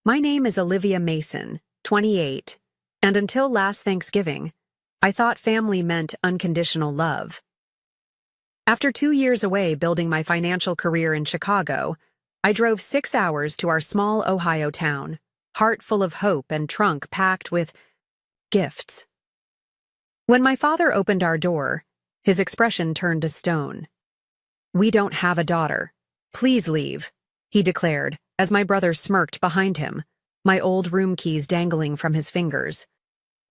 My name is Olivia Mason, 28, and until last Thanksgiving, I thought family meant unconditional love. After 2 years away building my financial career in Chicago, I drove 6 hours to our small Ohio town, heart full of hope and trunk packed with gifts. When my father opened our door, his expression turned to stone. "We don't have a daughter. Please leave," he declared, as my brother smirked behind him, my old room keys dangling from his fingers.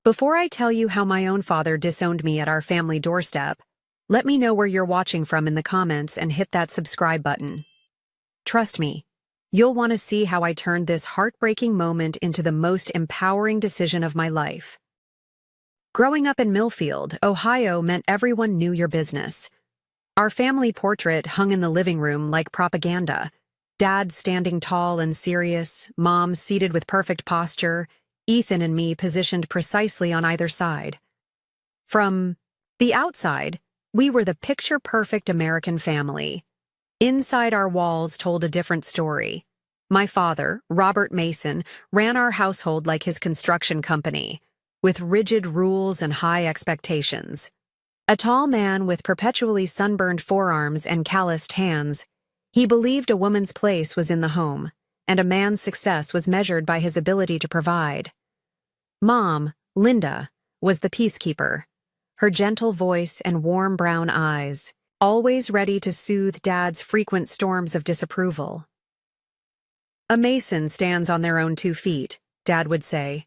Before I tell you how my own father disowned me at our family doorstep, let me know where you're watching from in the comments and hit that subscribe button. Trust me, you'll want to see how I turned this heartbreaking moment into the most empowering decision of my life. Growing up in Millfield, Ohio meant everyone knew your business. Our family portrait hung in the living room like propaganda. Dad standing tall and serious, Mom seated with perfect posture, Ethan and me positioned precisely on either side. From the outside, we were the picture-perfect American family. Inside our walls told a different story. My father, Robert Mason, ran our household like his construction company, with rigid rules and high expectations. A tall man with perpetually sunburned forearms and calloused hands, he believed a woman's place was in the home, and a man's success was measured by his ability to provide. Mom, Linda, was the peacekeeper, her gentle voice and warm brown eyes, always ready to soothe Dad's frequent storms of disapproval. "A Mason stands on their own 2 feet," Dad would say,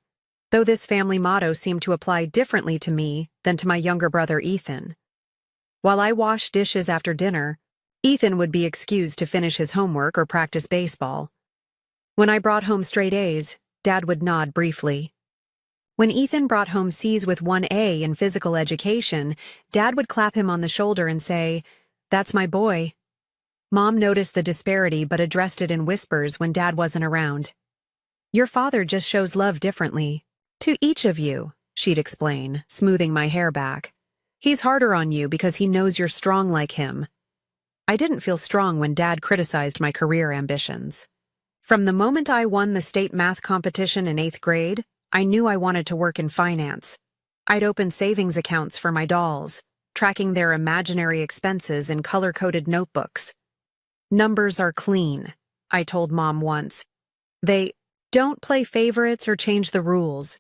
though this family motto seemed to apply differently to me than to my younger brother Ethan. While I washed dishes after dinner, Ethan would be excused to finish his homework or practice baseball. When I brought home straight A's, Dad would nod briefly. When Ethan brought home C's with 1 A in physical education, Dad would clap him on the shoulder and say, "That's my boy." Mom noticed the disparity but addressed it in whispers when Dad wasn't around. "Your father just shows love differently. To each of you," she'd explain, smoothing my hair back. "He's harder on you because he knows you're strong like him." I didn't feel strong when Dad criticized my career ambitions. From the moment I won the state math competition in 8th grade, I knew I wanted to work in finance. I'd open savings accounts for my dolls, tracking their imaginary expenses in color-coded notebooks. "Numbers are clean," I told Mom once. "They don't play favorites or change the rules."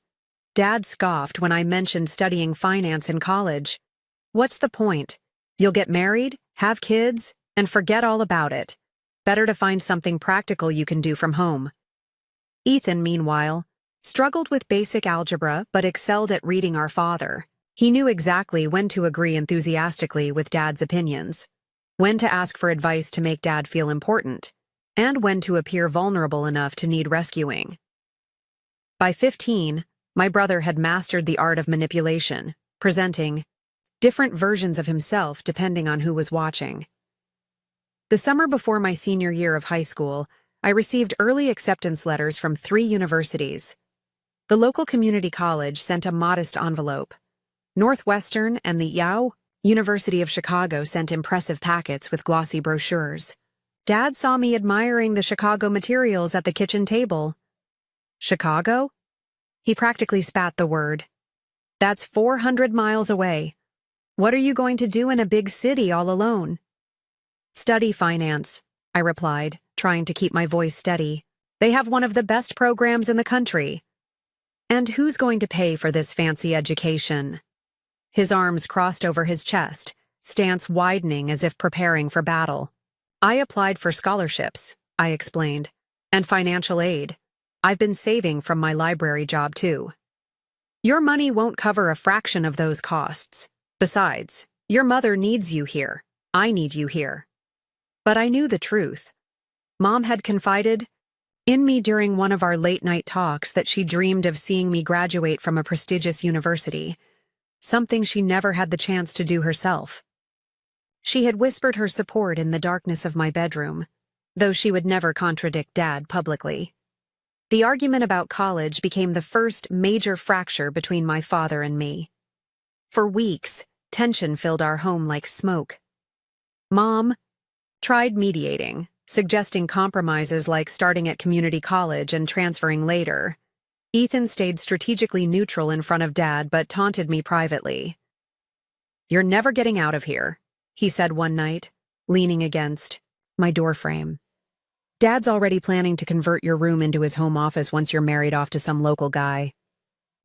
Dad scoffed when I mentioned studying finance in college. "What's the point? You'll get married, have kids, and forget all about it. Better to find something practical you can do from home." Ethan, meanwhile, struggled with basic algebra but excelled at reading our father. He knew exactly when to agree enthusiastically with Dad's opinions, when to ask for advice to make Dad feel important, and when to appear vulnerable enough to need rescuing. By 15, my brother had mastered the art of manipulation, presenting different versions of himself depending on who was watching. The summer before my senior year of high school, I received early acceptance letters from 3 universities. The local community college sent a modest envelope. Northwestern and the University of Chicago sent impressive packets with glossy brochures. Dad saw me admiring the Chicago materials at the kitchen table. "Chicago?" He practically spat the word. "That's 400 miles away. What are you going to do in a big city all alone?" "Study finance," I replied, trying to keep my voice steady. "They have one of the best programs in the country." "And who's going to pay for this fancy education?" His arms crossed over his chest, stance widening as if preparing for battle. "I applied for scholarships," I explained, "and financial aid. I've been saving from my library job too." "Your money won't cover a fraction of those costs. Besides, your mother needs you here. I need you here." But I knew the truth. Mom had confided in me during one of our late-night talks that she dreamed of seeing me graduate from a prestigious university, something she never had the chance to do herself. She had whispered her support in the darkness of my bedroom, though she would never contradict Dad publicly. The argument about college became the first major fracture between my father and me. For weeks, tension filled our home like smoke. Mom tried mediating, suggesting compromises like starting at community college and transferring later. Ethan stayed strategically neutral in front of Dad but taunted me privately. "You're never getting out of here," he said one night, leaning against my doorframe. "Dad's already planning to convert your room into his home office once you're married off to some local guy."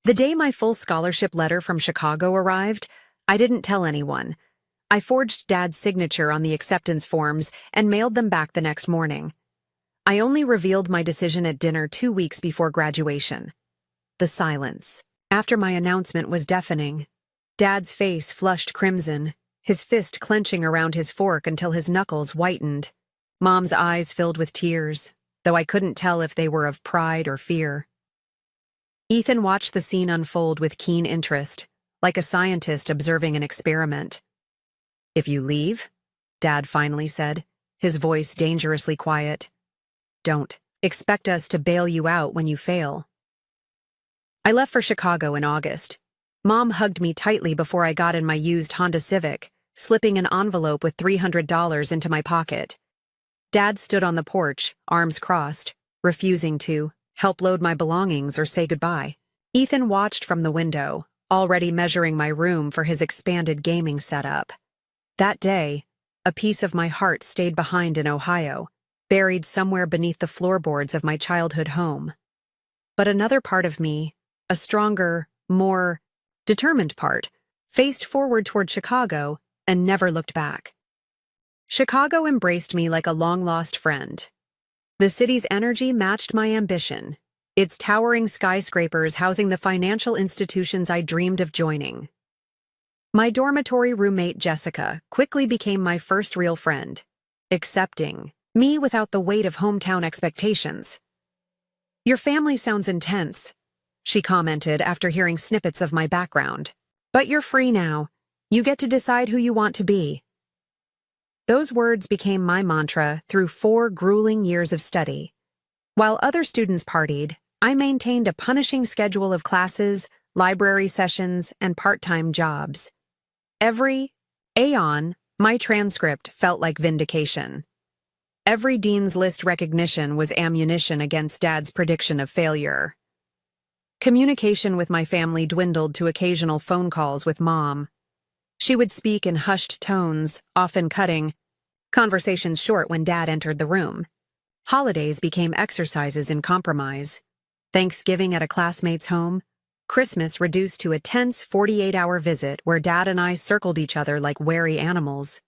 The day my full scholarship letter from Chicago arrived, I didn't tell anyone. I forged Dad's signature on the acceptance forms and mailed them back the next morning. I only revealed my decision at dinner 2 weeks before graduation. The silence after my announcement was deafening. Dad's face flushed crimson, his fist clenching around his fork until his knuckles whitened. Mom's eyes filled with tears, though I couldn't tell if they were of pride or fear. Ethan watched the scene unfold with keen interest, like a scientist observing an experiment. "If you leave," Dad finally said, his voice dangerously quiet, "don't expect us to bail you out when you fail." I left for Chicago in August. Mom hugged me tightly before I got in my used Honda Civic, slipping an envelope with $300 into my pocket. Dad stood on the porch, arms crossed, refusing to help load my belongings or say goodbye. Ethan watched from the window, already measuring my room for his expanded gaming setup. That day, a piece of my heart stayed behind in Ohio, buried somewhere beneath the floorboards of my childhood home. But another part of me, a stronger, more determined part, faced forward toward Chicago and never looked back. Chicago embraced me like a long-lost friend. The city's energy matched my ambition, its towering skyscrapers housing the financial institutions I dreamed of joining. My dormitory roommate Jessica quickly became my first real friend, accepting me without the weight of hometown expectations. "Your family sounds intense," she commented after hearing snippets of my background. "But you're free now. You get to decide who you want to be." Those words became my mantra through 4 grueling years of study. While other students partied, I maintained a punishing schedule of classes, library sessions, and part-time jobs. Every aeon, my transcript felt like vindication. Every Dean's List recognition was ammunition against Dad's prediction of failure. Communication with my family dwindled to occasional phone calls with Mom. She would speak in hushed tones, often cutting conversations short when Dad entered the room. Holidays became exercises in compromise. Thanksgiving at a classmate's home, Christmas reduced to a tense 48-hour visit where Dad and I circled each other like wary animals.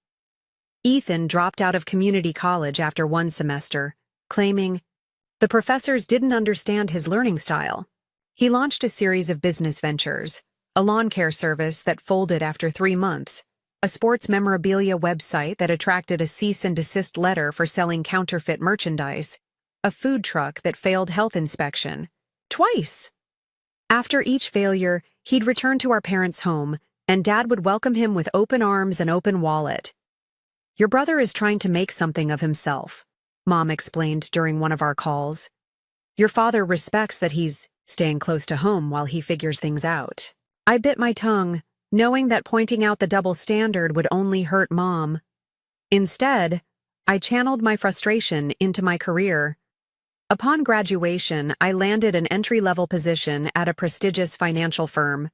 Ethan dropped out of community college after 1 semester, claiming the professors didn't understand his learning style. He launched a series of business ventures, a lawn care service that folded after 3 months, a sports memorabilia website that attracted a cease and desist letter for selling counterfeit merchandise, a food truck that failed health inspection. Twice! After each failure, he'd return to our parents' home, and Dad would welcome him with open arms and open wallet. "Your brother is trying to make something of himself," Mom explained during one of our calls. "Your father respects that he's staying close to home while he figures things out." I bit my tongue, knowing that pointing out the double standard would only hurt Mom. Instead, I channeled my frustration into my career. Upon graduation, I landed an entry-level position at a prestigious financial firm.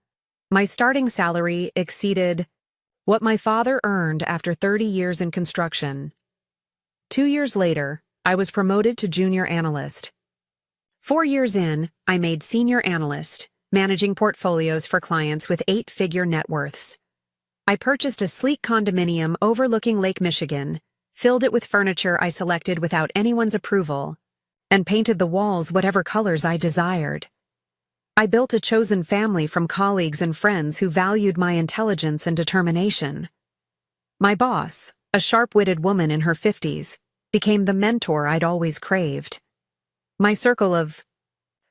My starting salary exceeded what my father earned after 30 years in construction. 2 years later, I was promoted to junior analyst. 4 years in, I made senior analyst, managing portfolios for clients with 8-figure net worths. I purchased a sleek condominium overlooking Lake Michigan, filled it with furniture I selected without anyone's approval, and painted the walls whatever colors I desired. I built a chosen family from colleagues and friends who valued my intelligence and determination. My boss, a sharp-witted woman in her 50s, became the mentor I'd always craved. My circle of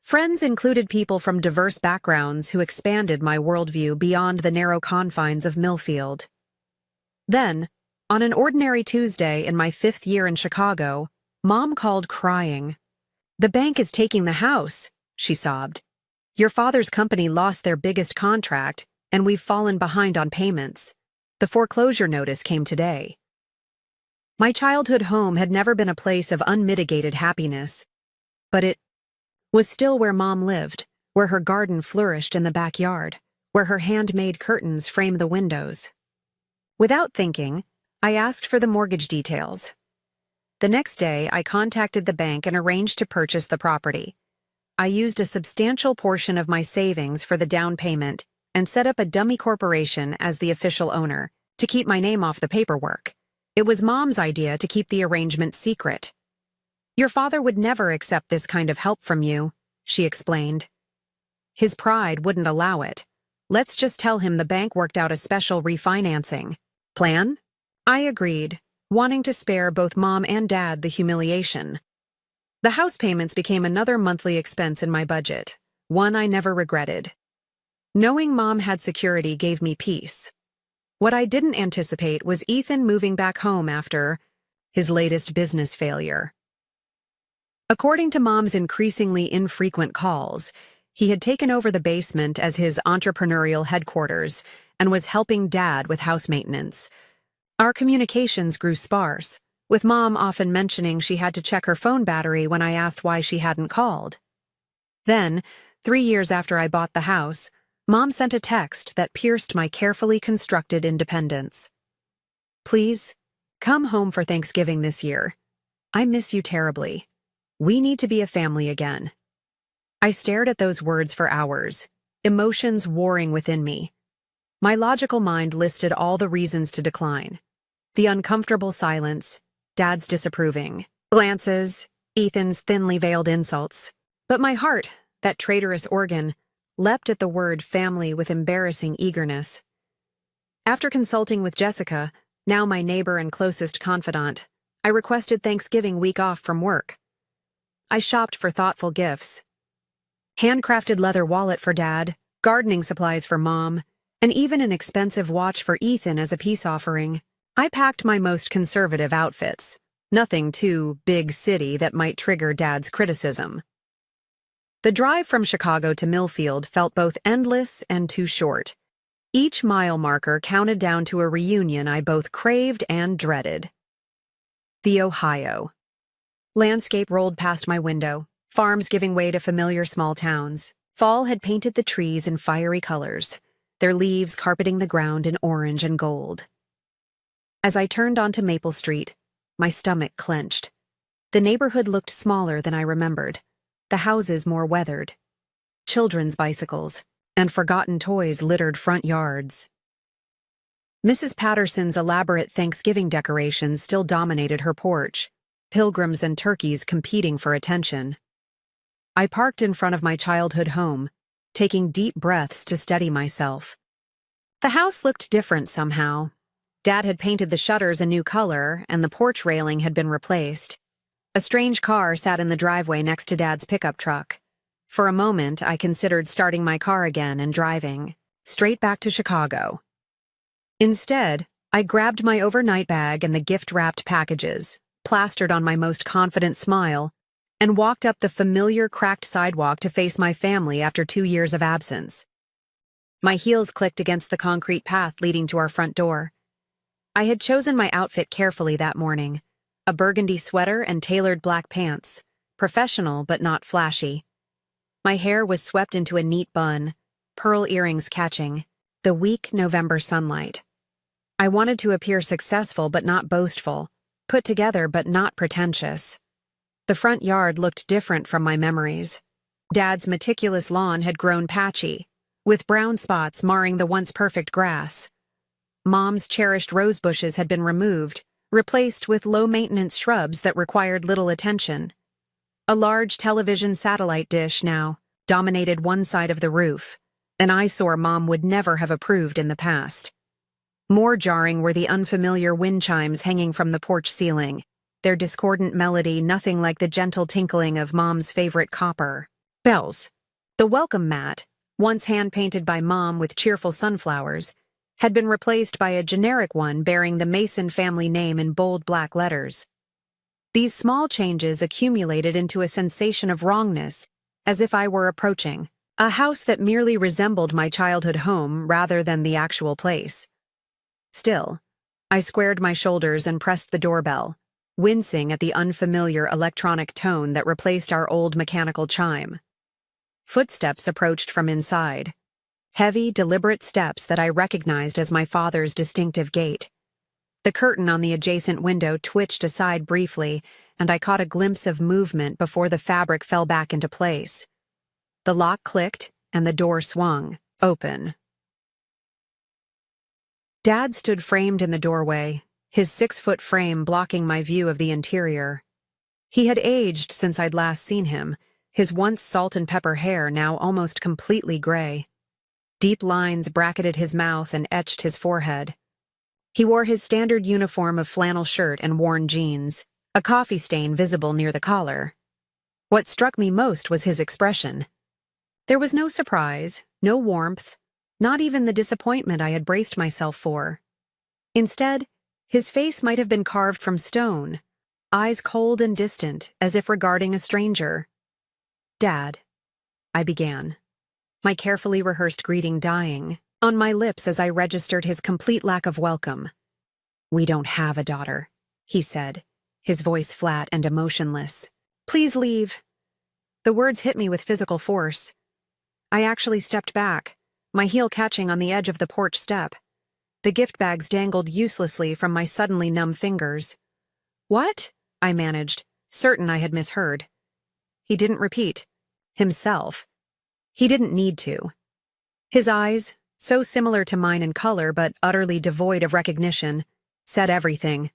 friends included people from diverse backgrounds who expanded my worldview beyond the narrow confines of Millfield. Then, on an ordinary Tuesday in my 5th year in Chicago, Mom called crying. "The bank is taking the house," she sobbed. "Your father's company lost their biggest contract, and we've fallen behind on payments. The foreclosure notice came today." My childhood home had never been a place of unmitigated happiness, but it was still where Mom lived, where her garden flourished in the backyard, where her handmade curtains framed the windows. Without thinking, I asked for the mortgage details. The next day, I contacted the bank and arranged to purchase the property. I used a substantial portion of my savings for the down payment and set up a dummy corporation as the official owner to keep my name off the paperwork. It was Mom's idea to keep the arrangement secret. "Your father would never accept this kind of help from you," she explained. "His pride wouldn't allow it. Let's just tell him the bank worked out a special refinancing plan." I agreed, wanting to spare both Mom and Dad the humiliation. The house payments became another monthly expense in my budget, one I never regretted. Knowing Mom had security gave me peace. What I didn't anticipate was Ethan moving back home after his latest business failure. According to Mom's increasingly infrequent calls, he had taken over the basement as his entrepreneurial headquarters and was helping Dad with house maintenance. Our communications grew sparse, with Mom often mentioning she had to check her phone battery when I asked why she hadn't called. Then, 3 years after I bought the house, Mom sent a text that pierced my carefully constructed independence. "Please, come home for Thanksgiving this year. I miss you terribly. We need to be a family again." I stared at those words for hours, emotions warring within me. My logical mind listed all the reasons to decline. The uncomfortable silence, Dad's disapproving glances, Ethan's thinly veiled insults. But my heart, that traitorous organ, leapt at the word family with embarrassing eagerness. After consulting with Jessica, now my neighbor and closest confidant, I requested Thanksgiving week off from work. I shopped for thoughtful gifts. Handcrafted leather wallet for Dad, gardening supplies for Mom, and even an expensive watch for Ethan as a peace offering. I packed my most conservative outfits, nothing too big city that might trigger Dad's criticism. The drive from Chicago to Millfield felt both endless and too short. Each mile marker counted down to a reunion I both craved and dreaded. The Ohio. Landscape rolled past my window, farms giving way to familiar small towns. Fall had painted the trees in fiery colors, their leaves carpeting the ground in orange and gold. As I turned onto Maple Street, my stomach clenched. The neighborhood looked smaller than I remembered, the houses more weathered. Children's bicycles and forgotten toys littered front yards. Mrs. Patterson's elaborate Thanksgiving decorations still dominated her porch, pilgrims and turkeys competing for attention. I parked in front of my childhood home, taking deep breaths to steady myself. The house looked different somehow. Dad had painted the shutters a new color, and the porch railing had been replaced. A strange car sat in the driveway next to Dad's pickup truck. For a moment, I considered starting my car again and driving, straight back to Chicago. Instead, I grabbed my overnight bag and the gift-wrapped packages, plastered on my most confident smile, and walked up the familiar cracked sidewalk to face my family after 2 years of absence. My heels clicked against the concrete path leading to our front door. I had chosen my outfit carefully that morning, a burgundy sweater and tailored black pants, professional but not flashy. My hair was swept into a neat bun, pearl earrings catching the weak November sunlight. I wanted to appear successful but not boastful, put together but not pretentious. The front yard looked different from my memories. Dad's meticulous lawn had grown patchy, with brown spots marring the once perfect grass. Mom's cherished rose bushes had been removed, replaced with low-maintenance shrubs that required little attention. A large television satellite dish now dominated one side of the roof, an eyesore Mom would never have approved in the past. More jarring were the unfamiliar wind chimes hanging from the porch ceiling, their discordant melody nothing like the gentle tinkling of Mom's favorite copper bells. The welcome mat, once hand-painted by Mom with cheerful sunflowers, had been replaced by a generic one bearing the Mason family name in bold black letters. These small changes accumulated into a sensation of wrongness, as if I were approaching a house that merely resembled my childhood home rather than the actual place. Still, I squared my shoulders and pressed the doorbell, wincing at the unfamiliar electronic tone that replaced our old mechanical chime. Footsteps approached from inside. Heavy, deliberate steps that I recognized as my father's distinctive gait. The curtain on the adjacent window twitched aside briefly, and I caught a glimpse of movement before the fabric fell back into place. The lock clicked, and the door swung, open. Dad stood framed in the doorway, his 6-foot frame blocking my view of the interior. He had aged since I'd last seen him, his once salt and pepper hair now almost completely gray. Deep lines bracketed his mouth and etched his forehead. He wore his standard uniform of flannel shirt and worn jeans, a coffee stain visible near the collar. What struck me most was his expression. There was no surprise, no warmth, not even the disappointment I had braced myself for. Instead, his face might have been carved from stone, eyes cold and distant, as if regarding a stranger. "Dad," I began, my carefully rehearsed greeting dying on my lips as I registered his complete lack of welcome. "We don't have a daughter," he said, his voice flat and emotionless. "Please leave." The words hit me with physical force. I actually stepped back, my heel catching on the edge of the porch step. The gift bags dangled uselessly from my suddenly numb fingers. "What?" I managed, certain I had misheard. He didn't repeat. Himself. He didn't need to. His eyes, so similar to mine in color but utterly devoid of recognition, said everything.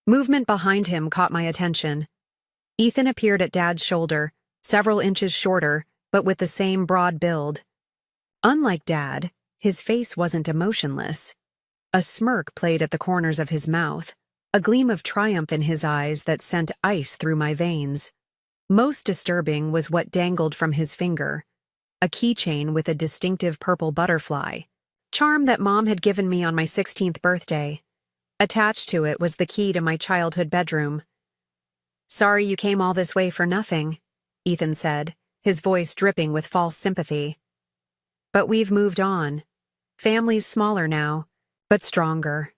Movement behind him caught my attention. Ethan appeared at Dad's shoulder, several inches shorter, but with the same broad build. Unlike Dad, his face wasn't emotionless. A smirk played at the corners of his mouth, a gleam of triumph in his eyes that sent ice through my veins. Most disturbing was what dangled from his finger, a keychain with a distinctive purple butterfly, charm that Mom had given me on my 16th birthday. Attached to it was the key to my childhood bedroom. "Sorry you came all this way for nothing," Ethan said, his voice dripping with false sympathy. "But we've moved on. Family's smaller now, but stronger."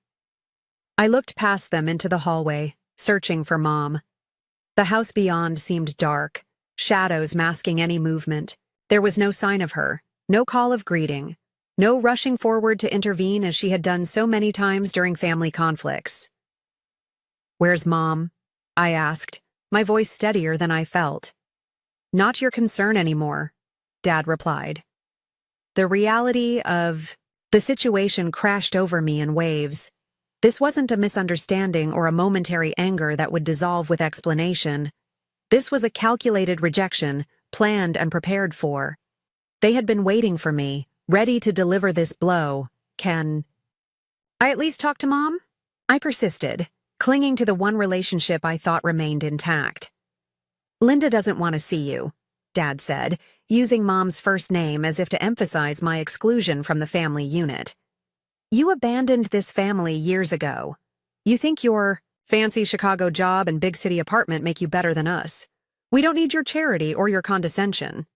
I looked past them into the hallway, searching for Mom. The house beyond seemed dark, shadows masking any movement. There was no sign of her, no call of greeting, no rushing forward to intervene as she had done so many times during family conflicts. "Where's Mom?" I asked, my voice steadier than I felt. "Not your concern anymore," Dad replied. The reality of the situation crashed over me in waves. This wasn't a misunderstanding or a momentary anger that would dissolve with explanation. This was a calculated rejection, planned and prepared for. They had been waiting for me, ready to deliver this blow. "Can I at least talk to Mom?" I persisted, clinging to the one relationship I thought remained intact. "Linda doesn't want to see you," Dad said, using Mom's first name as if to emphasize my exclusion from the family unit. "You abandoned this family years ago. You think your fancy Chicago job and big city apartment make you better than us. We don't need your charity or your condescension."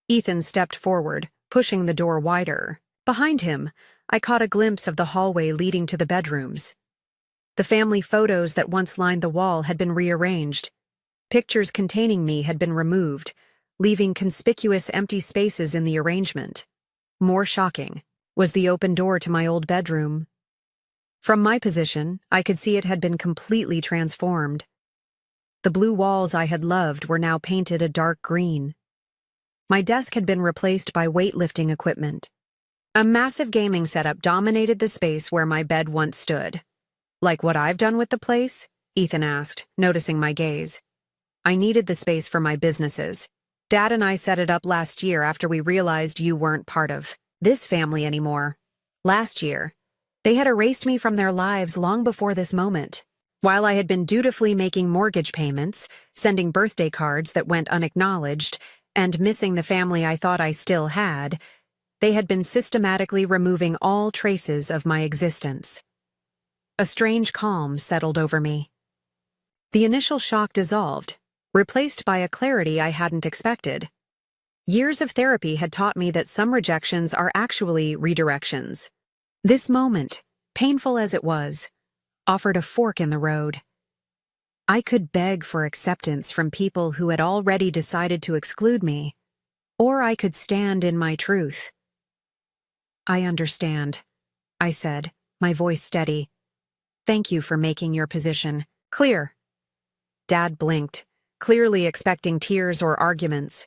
Ethan stepped forward, pushing the door wider. Behind him, I caught a glimpse of the hallway leading to the bedrooms. The family photos that once lined the wall had been rearranged. Pictures containing me had been removed, leaving conspicuous empty spaces in the arrangement. More shocking was the open door to my old bedroom. From my position, I could see it had been completely transformed. The blue walls I had loved were now painted a dark green. My desk had been replaced by weightlifting equipment. A massive gaming setup dominated the space where my bed once stood. "Like what I've done with the place?" Ethan asked, noticing my gaze. "I needed the space for my businesses. Dad and I set it up last year after we realized you weren't part of this family anymore. Last year, they had erased me from their lives long before this moment. While I had been dutifully making mortgage payments, sending birthday cards that went unacknowledged, and missing the family I thought I still had, they had been systematically removing all traces of my existence." A strange calm settled over me. The initial shock dissolved, replaced by a clarity I hadn't expected. Years of therapy had taught me that some rejections are actually redirections. This moment, painful as it was, offered a fork in the road. I could beg for acceptance from people who had already decided to exclude me, or I could stand in my truth. "I understand," I said, my voice steady. "Thank you for making your position clear." Dad blinked, clearly expecting tears or arguments.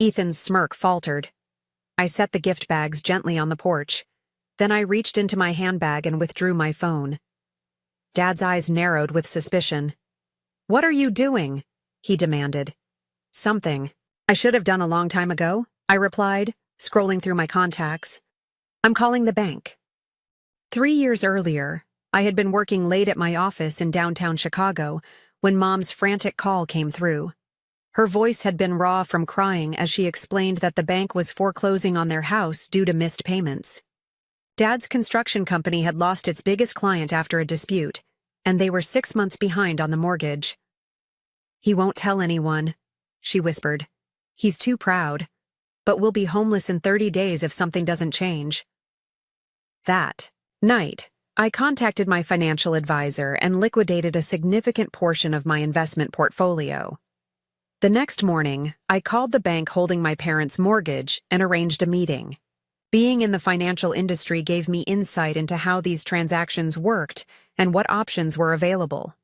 Ethan's smirk faltered. I set the gift bags gently on the porch. Then I reached into my handbag and withdrew my phone. Dad's eyes narrowed with suspicion. "What are you doing?" he demanded. "Something I should have done a long time ago," I replied, scrolling through my contacts. "I'm calling the bank." 3 years earlier, I had been working late at my office in downtown Chicago when Mom's frantic call came through. Her voice had been raw from crying as she explained that the bank was foreclosing on their house due to missed payments. Dad's construction company had lost its biggest client after a dispute, and they were 6 months behind on the mortgage. "He won't tell anyone," she whispered. "He's too proud, but we'll be homeless in 30 days if something doesn't change." That night, I contacted my financial advisor and liquidated a significant portion of my investment portfolio. The next morning, I called the bank holding my parents' mortgage and arranged a meeting. Being in the financial industry gave me insight into how these transactions worked and what options were available.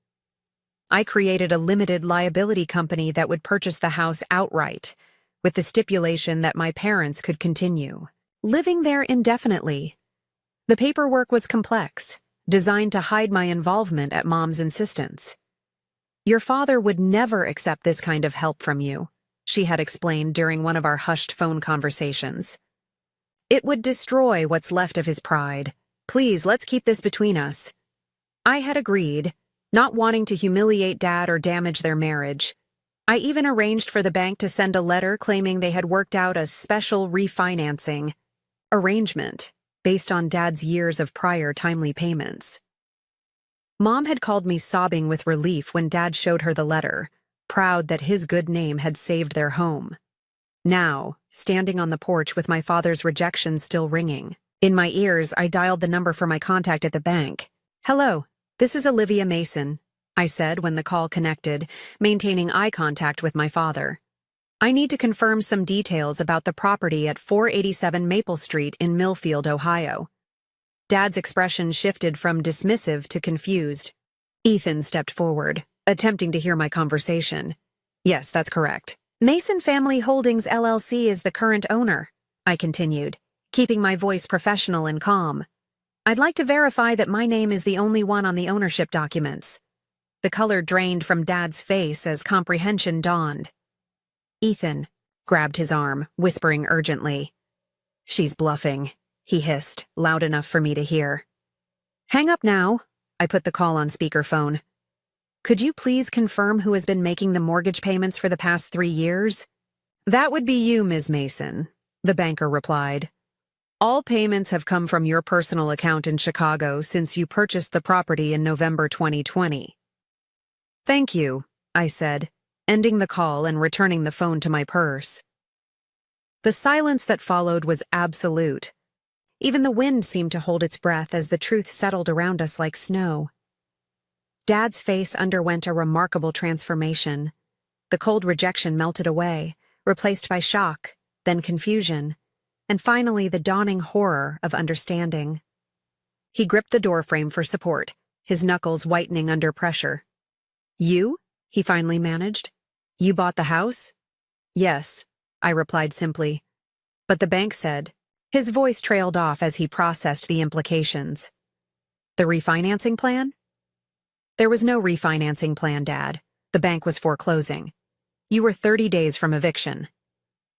I created a limited liability company that would purchase the house outright, with the stipulation that my parents could continue living there indefinitely. The paperwork was complex, designed to hide my involvement at Mom's insistence. "Your father would never accept this kind of help from you," she had explained during one of our hushed phone conversations. "It would destroy what's left of his pride. Please, let's keep this between us." I had agreed, not wanting to humiliate Dad or damage their marriage. I even arranged for the bank to send a letter claiming they had worked out a special refinancing arrangement based on Dad's years of prior timely payments. Mom had called me sobbing with relief when Dad showed her the letter, proud that his good name had saved their home. Now, standing on the porch with my father's rejection still ringing, in my ears, I dialed the number for my contact at the bank. "Hello, this is Olivia Mason," I said when the call connected, maintaining eye contact with my father. "I need to confirm some details about the property at 487 Maple Street in Millfield, Ohio." Dad's expression shifted from dismissive to confused. Ethan stepped forward, attempting to hear my conversation. "Yes, that's correct. Mason Family Holdings LLC is the current owner," I continued, keeping my voice professional and calm. "I'd like to verify that my name is the only one on the ownership documents." The color drained from Dad's face as comprehension dawned. Ethan grabbed his arm, whispering urgently. "She's bluffing," he hissed, loud enough for me to hear. "Hang up now." I put the call on speakerphone. "Could you please confirm who has been making the mortgage payments for the past 3 years? "That would be you, Ms. Mason," the banker replied. "All payments have come from your personal account in Chicago since you purchased the property in November 2020. "Thank you," I said, ending the call and returning the phone to my purse. The silence that followed was absolute. Even the wind seemed to hold its breath as the truth settled around us like snow. Dad's face underwent a remarkable transformation. The cold rejection melted away, replaced by shock, then confusion, and finally the dawning horror of understanding. He gripped the doorframe for support, his knuckles whitening under pressure. "You?" he finally managed. "You bought the house?" "Yes," I replied simply. "But the bank said..." His voice trailed off as he processed the implications. "The refinancing plan?" "There was no refinancing plan, Dad. The bank was foreclosing. You were 30 days from eviction.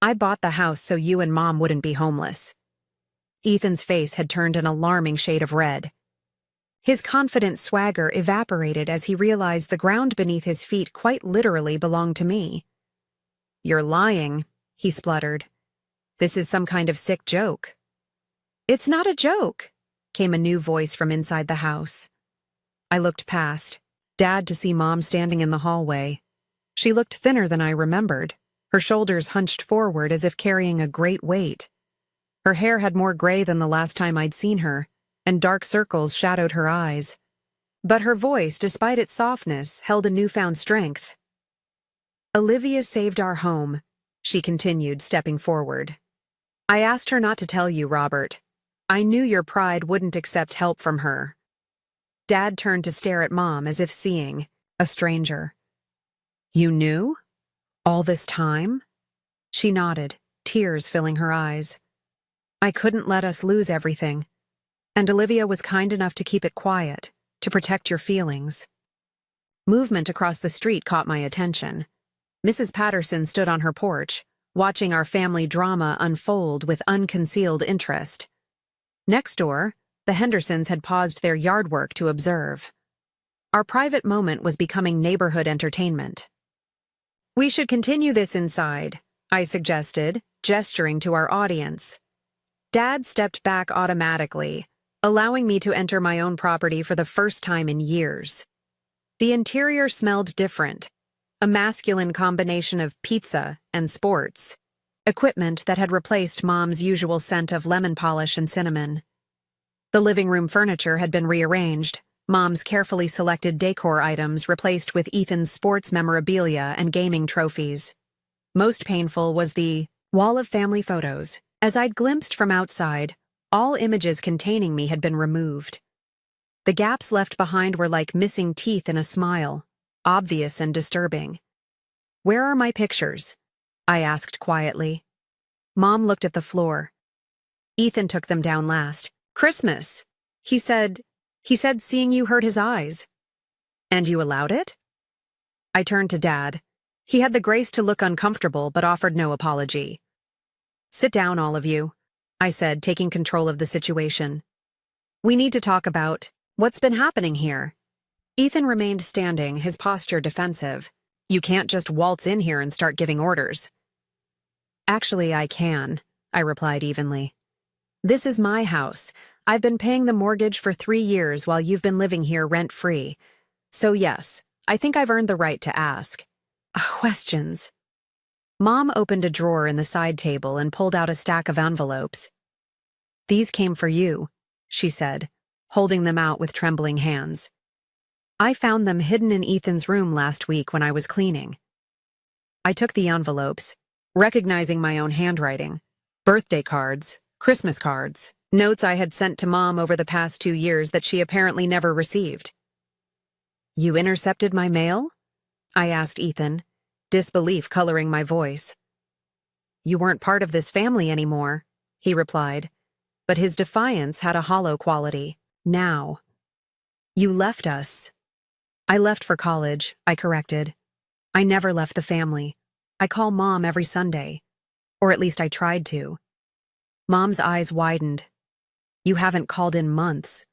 I bought the house so you and Mom wouldn't be homeless." Ethan's face had turned an alarming shade of red. His confident swagger evaporated as he realized the ground beneath his feet quite literally belonged to me. "You're lying," he spluttered. "This is some kind of sick joke." "It's not a joke," came a new voice from inside the house. I looked past, Dad to see Mom standing in the hallway. She looked thinner than I remembered, her shoulders hunched forward as if carrying a great weight. Her hair had more gray than the last time I'd seen her, and dark circles shadowed her eyes. But her voice, despite its softness, held a newfound strength. "Olivia saved our home," she continued, stepping forward. "I asked her not to tell you, Robert. I knew your pride wouldn't accept help from her." Dad turned to stare at Mom as if seeing a stranger. "You knew? All this time?" She nodded, tears filling her eyes. "I couldn't let us lose everything. And Olivia was kind enough to keep it quiet, to protect your feelings." Movement across the street caught my attention. Mrs. Patterson stood on her porch, watching our family drama unfold with unconcealed interest. Next door, the Hendersons had paused their yard work to observe. Our private moment was becoming neighborhood entertainment. "We should continue this inside," I suggested, gesturing to our audience. Dad stepped back automatically, allowing me to enter my own property for the first time in years. The interior smelled different, a masculine combination of pizza and sports, equipment that had replaced Mom's usual scent of lemon polish and cinnamon. The living room furniture had been rearranged, Mom's carefully selected decor items replaced with Ethan's sports memorabilia and gaming trophies. Most painful was the wall of family photos. As I'd glimpsed from outside, all images containing me had been removed. The gaps left behind were like missing teeth in a smile, obvious and disturbing. "Where are my pictures?" I asked quietly. Mom looked at the floor. "Ethan took them down last. Christmas. He said seeing you hurt his eyes." "And you allowed it?" I turned to Dad. He had the grace to look uncomfortable but offered no apology. "Sit down, all of you," I said, taking control of the situation. "We need to talk about what's been happening here." Ethan remained standing, his posture defensive. "You can't just waltz in here and start giving orders." "Actually, I can," I replied evenly. "This is my house. I've been paying the mortgage for 3 years while you've been living here rent-free. So yes, I think I've earned the right to ask. Questions." Mom opened a drawer in the side table and pulled out a stack of envelopes. "These came for you," she said, holding them out with trembling hands. "I found them hidden in Ethan's room last week when I was cleaning." I took the envelopes, recognizing my own handwriting. Birthday cards, Christmas cards, notes I had sent to Mom over the past 2 years that she apparently never received. "You intercepted my mail?" I asked Ethan, disbelief coloring my voice. "You weren't part of this family anymore," he replied, but his defiance had a hollow quality. "Now." "You left us." "I left for college," I corrected. "I never left the family. I call Mom every Sunday. Or at least I tried to." Mom's eyes widened. "You haven't called in months."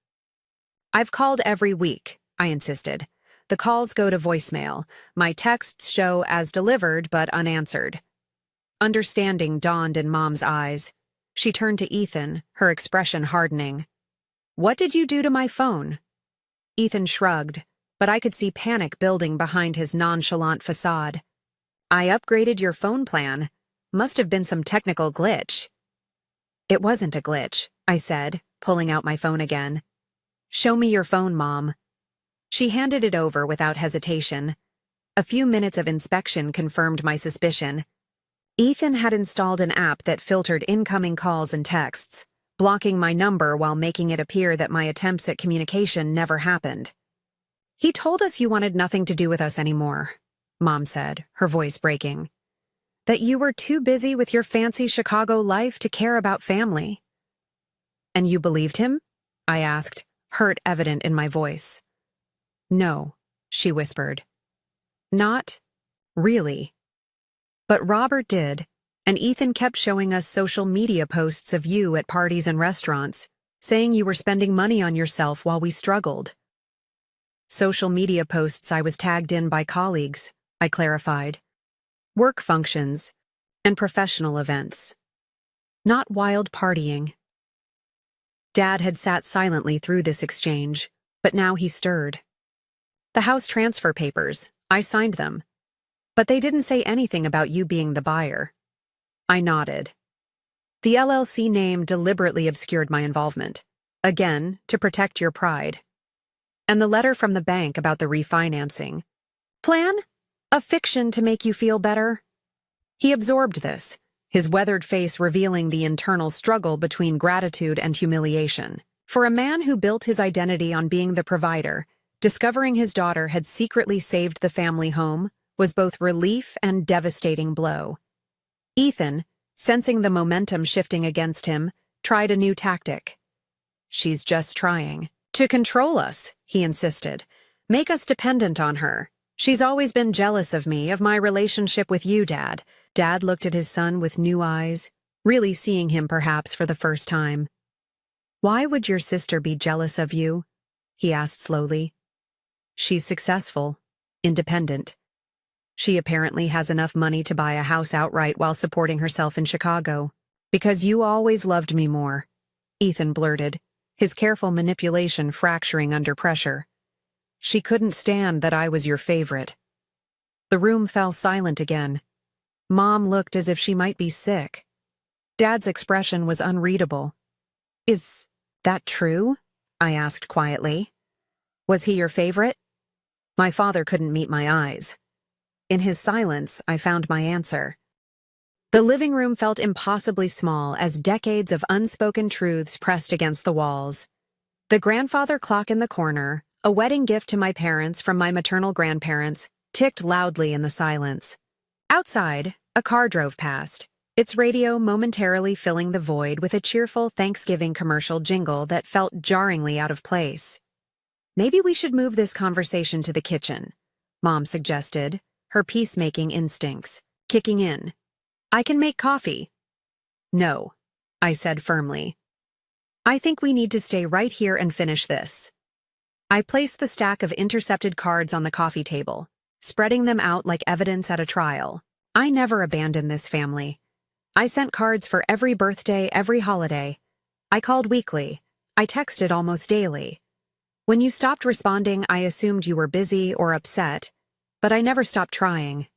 "I've called every week," I insisted. "The calls go to voicemail. My texts show as delivered but unanswered." Understanding dawned in Mom's eyes. She turned to Ethan, her expression hardening. "What did you do to my phone?" Ethan shrugged, but I could see panic building behind his nonchalant facade. "I upgraded your phone plan. Must have been some technical glitch." "It wasn't a glitch," I said, pulling out my phone again. "Show me your phone, Mom." She handed it over without hesitation. A few minutes of inspection confirmed my suspicion. Ethan had installed an app that filtered incoming calls and texts, blocking my number while making it appear that my attempts at communication never happened. "He told us you wanted nothing to do with us anymore," Mom said, her voice breaking. "That you were too busy with your fancy Chicago life to care about family." "And you believed him?" I asked, hurt evident in my voice. "No," she whispered. "Not really." But Robert did, and Ethan kept showing us social media posts of you at parties and restaurants, saying you were spending money on yourself while we struggled. "Social media posts I was tagged in by colleagues," I clarified. "Work functions and professional events. Not wild partying." Dad had sat silently through this exchange, but now he stirred. "The house transfer papers, I signed them. But they didn't say anything about you being the buyer." I nodded. "The LLC name deliberately obscured my involvement. Again, to protect your pride. And the letter from the bank about the refinancing. Plan? A fiction to make you feel better? He absorbed this, his weathered face revealing the internal struggle between gratitude and humiliation. For a man who built his identity on being the provider, discovering his daughter had secretly saved the family home was both relief and devastating blow. Ethan, sensing the momentum shifting against him, tried a new tactic. She's just trying to control us, he insisted. Make us dependent on her. She's always been jealous of me, of my relationship with you, Dad. Dad looked at his son with new eyes, really seeing him perhaps for the first time. Why would your sister be jealous of you? He asked slowly. She's successful, independent. She apparently has enough money to buy a house outright while supporting herself in Chicago. Because you always loved me more, Ethan blurted, his careful manipulation fracturing under pressure. She couldn't stand that I was your favorite. The room fell silent again. Mom looked as if she might be sick. Dad's expression was unreadable. Is that true? I asked quietly. Was he your favorite? My father couldn't meet my eyes. In his silence, I found my answer. The living room felt impossibly small as decades of unspoken truths pressed against the walls. The grandfather clock in the corner, a wedding gift to my parents from my maternal grandparents, ticked loudly in the silence. Outside, a car drove past, its radio momentarily filling the void with a cheerful Thanksgiving commercial jingle that felt jarringly out of place. Maybe we should move this conversation to the kitchen, Mom suggested, her peacemaking instincts kicking in. I can make coffee. No, I said firmly. I think we need to stay right here and finish this. I placed the stack of intercepted cards on the coffee table, spreading them out like evidence at a trial. I never abandoned this family. I sent cards for every birthday, every holiday. I called weekly. I texted almost daily. When you stopped responding, I assumed you were busy or upset, but I never stopped trying.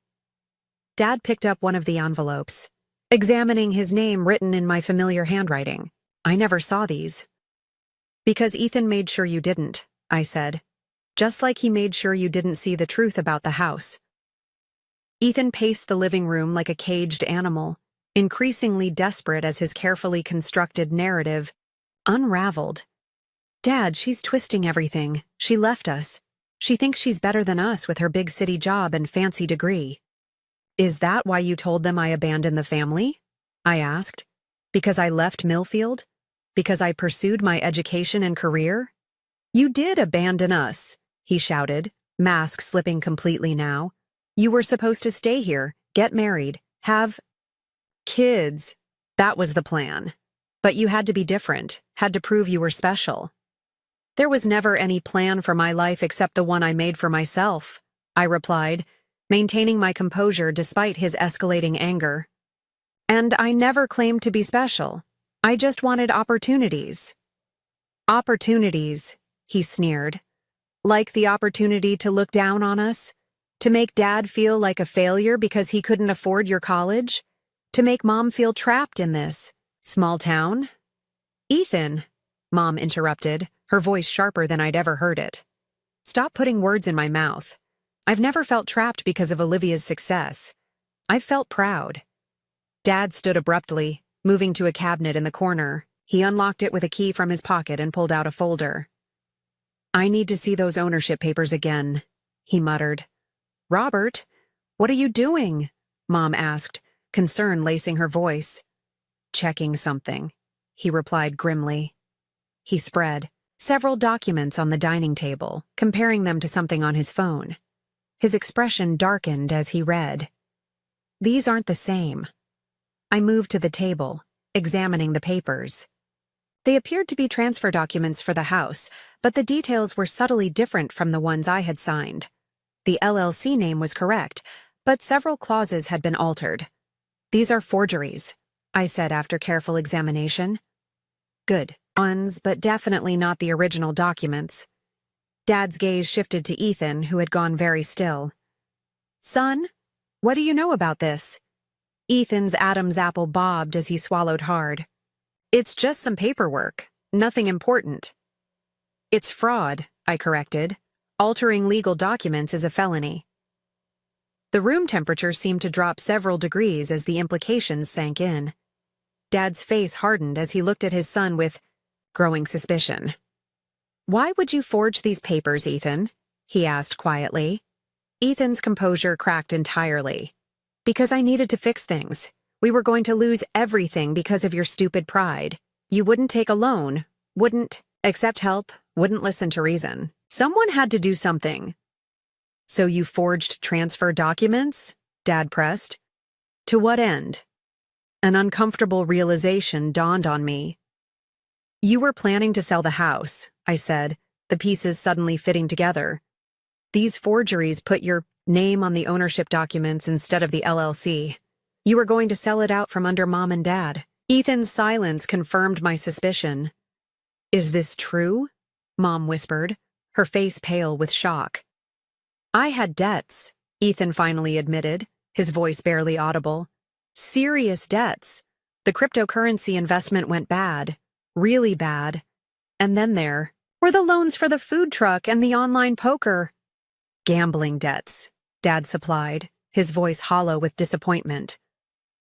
Dad picked up one of the envelopes, examining his name written in my familiar handwriting. I never saw these. Because Ethan made sure you didn't, I said. Just like he made sure you didn't see the truth about the house. Ethan paced the living room like a caged animal, increasingly desperate as his carefully constructed narrative unraveled. Dad, she's twisting everything. She left us. She thinks she's better than us with her big city job and fancy degree. Is that why you told them I abandoned the family? I asked. Because I left Millfield? Because I pursued my education and career? You did abandon us, he shouted, mask slipping completely now. You were supposed to stay here, get married, have kids. That was the plan. But you had to be different, had to prove you were special. There was never any plan for my life except the one I made for myself, I replied, maintaining my composure despite his escalating anger. And I never claimed to be special. I just wanted opportunities. Opportunities, he sneered. Like the opportunity to look down on us? To make Dad feel like a failure because he couldn't afford your college? To make Mom feel trapped in this small town? Ethan, Mom interrupted, her voice sharper than I'd ever heard it. Stop putting words in my mouth. I've never felt trapped because of Olivia's success. I've felt proud. Dad stood abruptly, moving to a cabinet in the corner. He unlocked it with a key from his pocket and pulled out a folder. I need to see those ownership papers again, he muttered. Robert, what are you doing? Mom asked, concern lacing her voice. Checking something, he replied grimly. He spread several documents on the dining table, comparing them to something on his phone. His expression darkened as he read. These aren't the same. I moved to the table, examining the papers. They appeared to be transfer documents for the house, but the details were subtly different from the ones I had signed. The LLC name was correct, but several clauses had been altered. These are forgeries, I said after careful examination. Good ones, but definitely not the original documents. Dad's gaze shifted to Ethan, who had gone very still. Son, what do you know about this? Ethan's Adam's apple bobbed as he swallowed hard. It's just some paperwork, Nothing important. It's fraud, I corrected. Altering legal documents is a felony. The room temperature seemed to drop several degrees as the implications sank in. Dad's face hardened as he looked at his son with growing suspicion. "Why would you forge these papers, Ethan?" he asked quietly. Ethan's composure cracked entirely. "Because I needed to fix things. We were going to lose everything because of your stupid pride. You wouldn't take a loan, wouldn't accept help, wouldn't listen to reason. Someone had to do something." "So you forged transfer documents?" Dad pressed. "To what end?" An uncomfortable realization dawned on me. "You were planning to sell the house," I said, the pieces suddenly fitting together. "These forgeries put your name on the ownership documents instead of the LLC. You were going to sell it out from under Mom and Dad." Ethan's silence confirmed my suspicion. "Is this true?" Mom whispered, her face pale with shock. "I had debts," Ethan finally admitted, his voice barely audible. "Serious debts. The cryptocurrency investment went bad. Really bad. And then there were the loans for the food truck and the online poker." "Gambling debts," Dad supplied, his voice hollow with disappointment.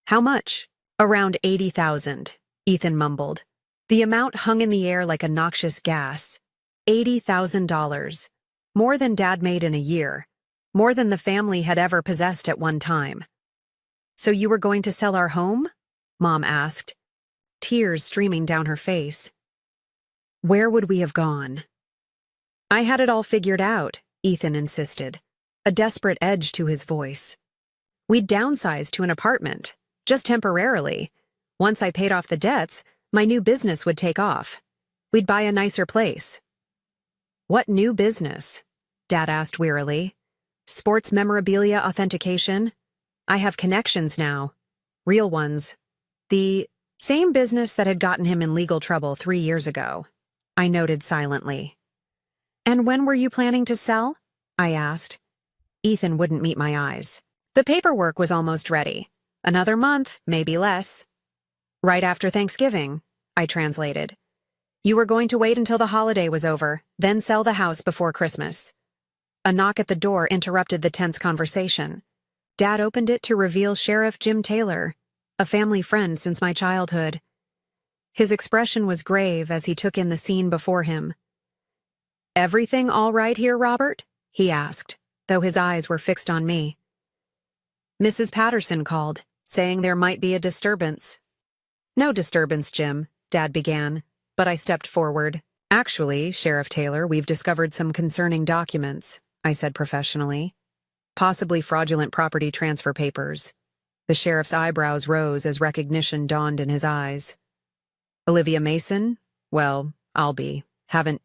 "How much?" "Around 80,000, Ethan mumbled. The amount hung in the air like a noxious gas. $80,000. More than Dad made in a year. More than the family had ever possessed at one time. "So you were going to sell our home?" Mom asked, tears streaming down her face. "Where would we have gone?" "I had it all figured out," Ethan insisted, a desperate edge to his voice. "We'd downsize to an apartment, just temporarily. Once I paid off the debts, my new business would take off. We'd buy a nicer place." "What new business?" Dad asked wearily. "Sports memorabilia authentication? I have connections now. Real ones. The same business that had gotten him in legal trouble 3 years ago," I noted silently. "And when were you planning to sell?" I asked. Ethan wouldn't meet my eyes. "The paperwork was almost ready. Another month, maybe less." "Right after Thanksgiving," I translated. "You were going to wait until the holiday was over, then sell the house before Christmas." A knock at the door interrupted the tense conversation. Dad opened it to reveal Sheriff Jim Taylor, a family friend since my childhood. His expression was grave as he took in the scene before him. "Everything all right here, Robert?" he asked, though his eyes were fixed on me. "Mrs. Patterson called, saying there might be a disturbance." "No disturbance, Jim," Dad began, but I stepped forward. "Actually, Sheriff Taylor, we've discovered some concerning documents," I said professionally. "Possibly fraudulent property transfer papers." The sheriff's eyebrows rose as recognition dawned in his eyes. "Olivia Mason? Well, I'll be. Haven't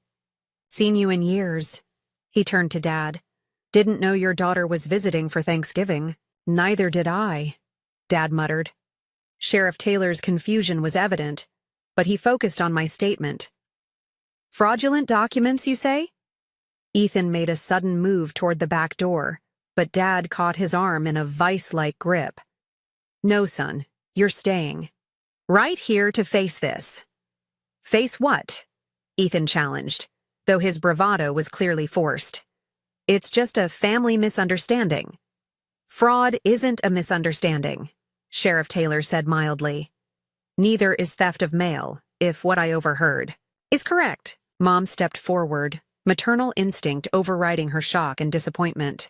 seen you in years." He turned to Dad. "Didn't know your daughter was visiting for Thanksgiving." "Neither did I," Dad muttered. Sheriff Taylor's confusion was evident, but he focused on my statement. "Fraudulent documents, you say?" Ethan made a sudden move toward the back door, but Dad caught his arm in a vice-like grip. "No, son, you're staying. Right here to face this." "Face what?" Ethan challenged, though his bravado was clearly forced. "It's just a family misunderstanding." "Fraud isn't a misunderstanding," Sheriff Taylor said mildly. "Neither is theft of mail, if what I overheard is correct." Mom stepped forward, maternal instinct overriding her shock and disappointment.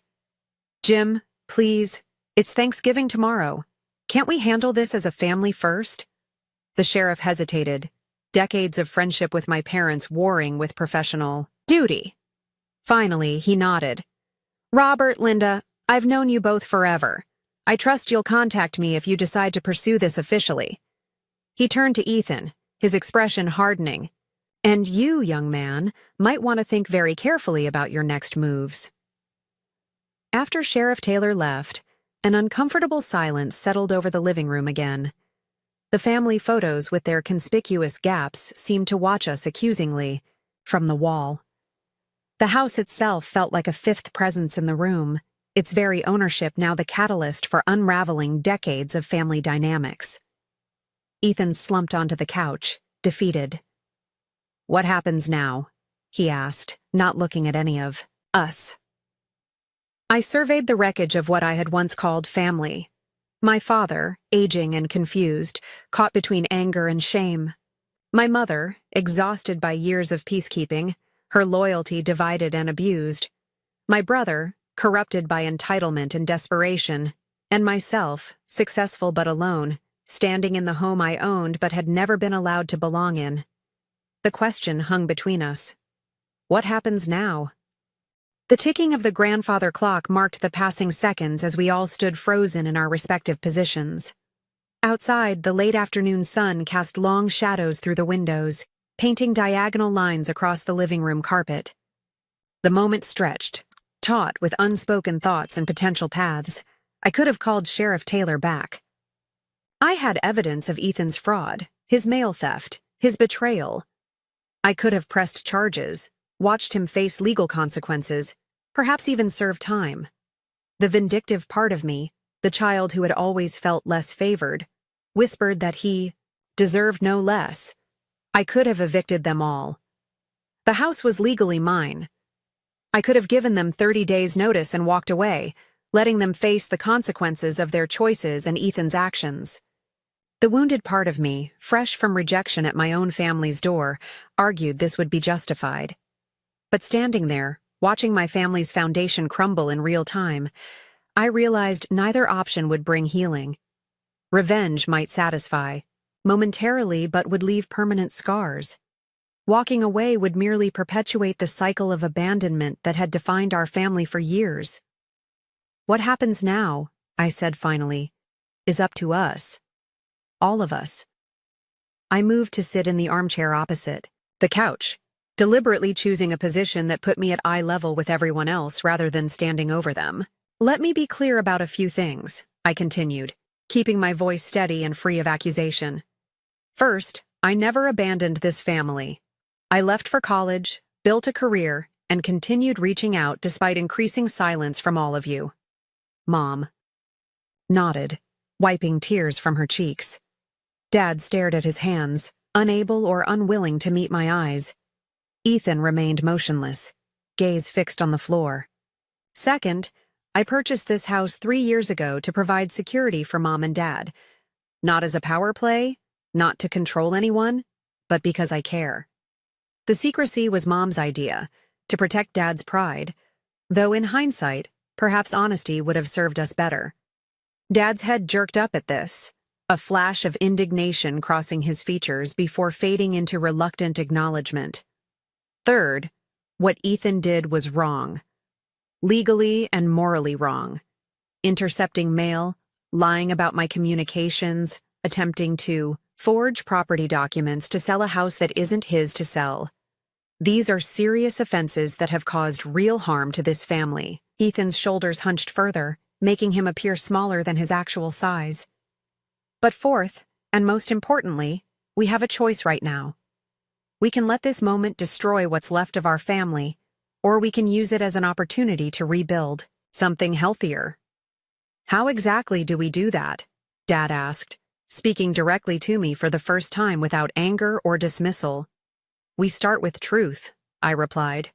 "Jim, please, it's Thanksgiving tomorrow. Can't we handle this as a family first?" The sheriff hesitated, decades of friendship with my parents warring with professional duty. Finally, he nodded. "Robert, Linda, I've known you both forever. I trust you'll contact me if you decide to pursue this officially." He turned to Ethan, his expression hardening. "And you, young man, might want to think very carefully about your next moves." After Sheriff Taylor left, an uncomfortable silence settled over the living room again. The family photos with their conspicuous gaps seemed to watch us accusingly from the wall. The house itself felt like a fifth presence in the room, its very ownership now the catalyst for unraveling decades of family dynamics. Ethan slumped onto the couch, defeated. "What happens now?" he asked, not looking at any of us. I surveyed the wreckage of what I had once called family. My father, aging and confused, caught between anger and shame. My mother, exhausted by years of peacekeeping, her loyalty divided and abused. My brother, corrupted by entitlement and desperation. And myself, successful but alone, standing in the home I owned but had never been allowed to belong in. The question hung between us. What happens now? The ticking of the grandfather clock marked the passing seconds as we all stood frozen in our respective positions. Outside, the late afternoon sun cast long shadows through the windows, painting diagonal lines across the living room carpet. The moment stretched, taut with unspoken thoughts and potential paths. I could have called Sheriff Taylor back. I had evidence of Ethan's fraud, his mail theft, his betrayal. I could have pressed charges, watched him face legal consequences, perhaps even serve time. The vindictive part of me, the child who had always felt less favored, whispered that he deserved no less. I could have evicted them all. The house was legally mine. I could have given them 30 days' notice and walked away, letting them face the consequences of their choices and Ethan's actions. The wounded part of me, fresh from rejection at my own family's door, argued this would be justified. But standing there, watching my family's foundation crumble in real time, I realized neither option would bring healing. Revenge might satisfy, momentarily, but would leave permanent scars. Walking away would merely perpetuate the cycle of abandonment that had defined our family for years. What happens now, I said finally, is up to us. All of us. I moved to sit in the armchair opposite, the couch, deliberately choosing a position that put me at eye level with everyone else rather than standing over them. Let me be clear about a few things, I continued, keeping my voice steady and free of accusation. First, I never abandoned this family. I left for college, built a career, and continued reaching out despite increasing silence from all of you. Mom nodded, wiping tears from her cheeks. Dad stared at his hands, unable or unwilling to meet my eyes. Ethan remained motionless, gaze fixed on the floor. Second, I purchased this house 3 years ago to provide security for Mom and Dad. Not as a power play, not to control anyone, but because I care. The secrecy was Mom's idea, to protect Dad's pride, though in hindsight, perhaps honesty would have served us better. Dad's head jerked up at this, a flash of indignation crossing his features before fading into reluctant acknowledgement. Third, what Ethan did was wrong. Legally and morally wrong. Intercepting mail, lying about my communications, attempting to forge property documents to sell a house that isn't his to sell. These are serious offenses that have caused real harm to this family. Ethan's shoulders hunched further, making him appear smaller than his actual size. But fourth, and most importantly, we have a choice right now. We can let this moment destroy what's left of our family, or we can use it as an opportunity to rebuild something healthier. How exactly do we do that? Dad asked, speaking directly to me for the first time without anger or dismissal. We start with truth, I replied.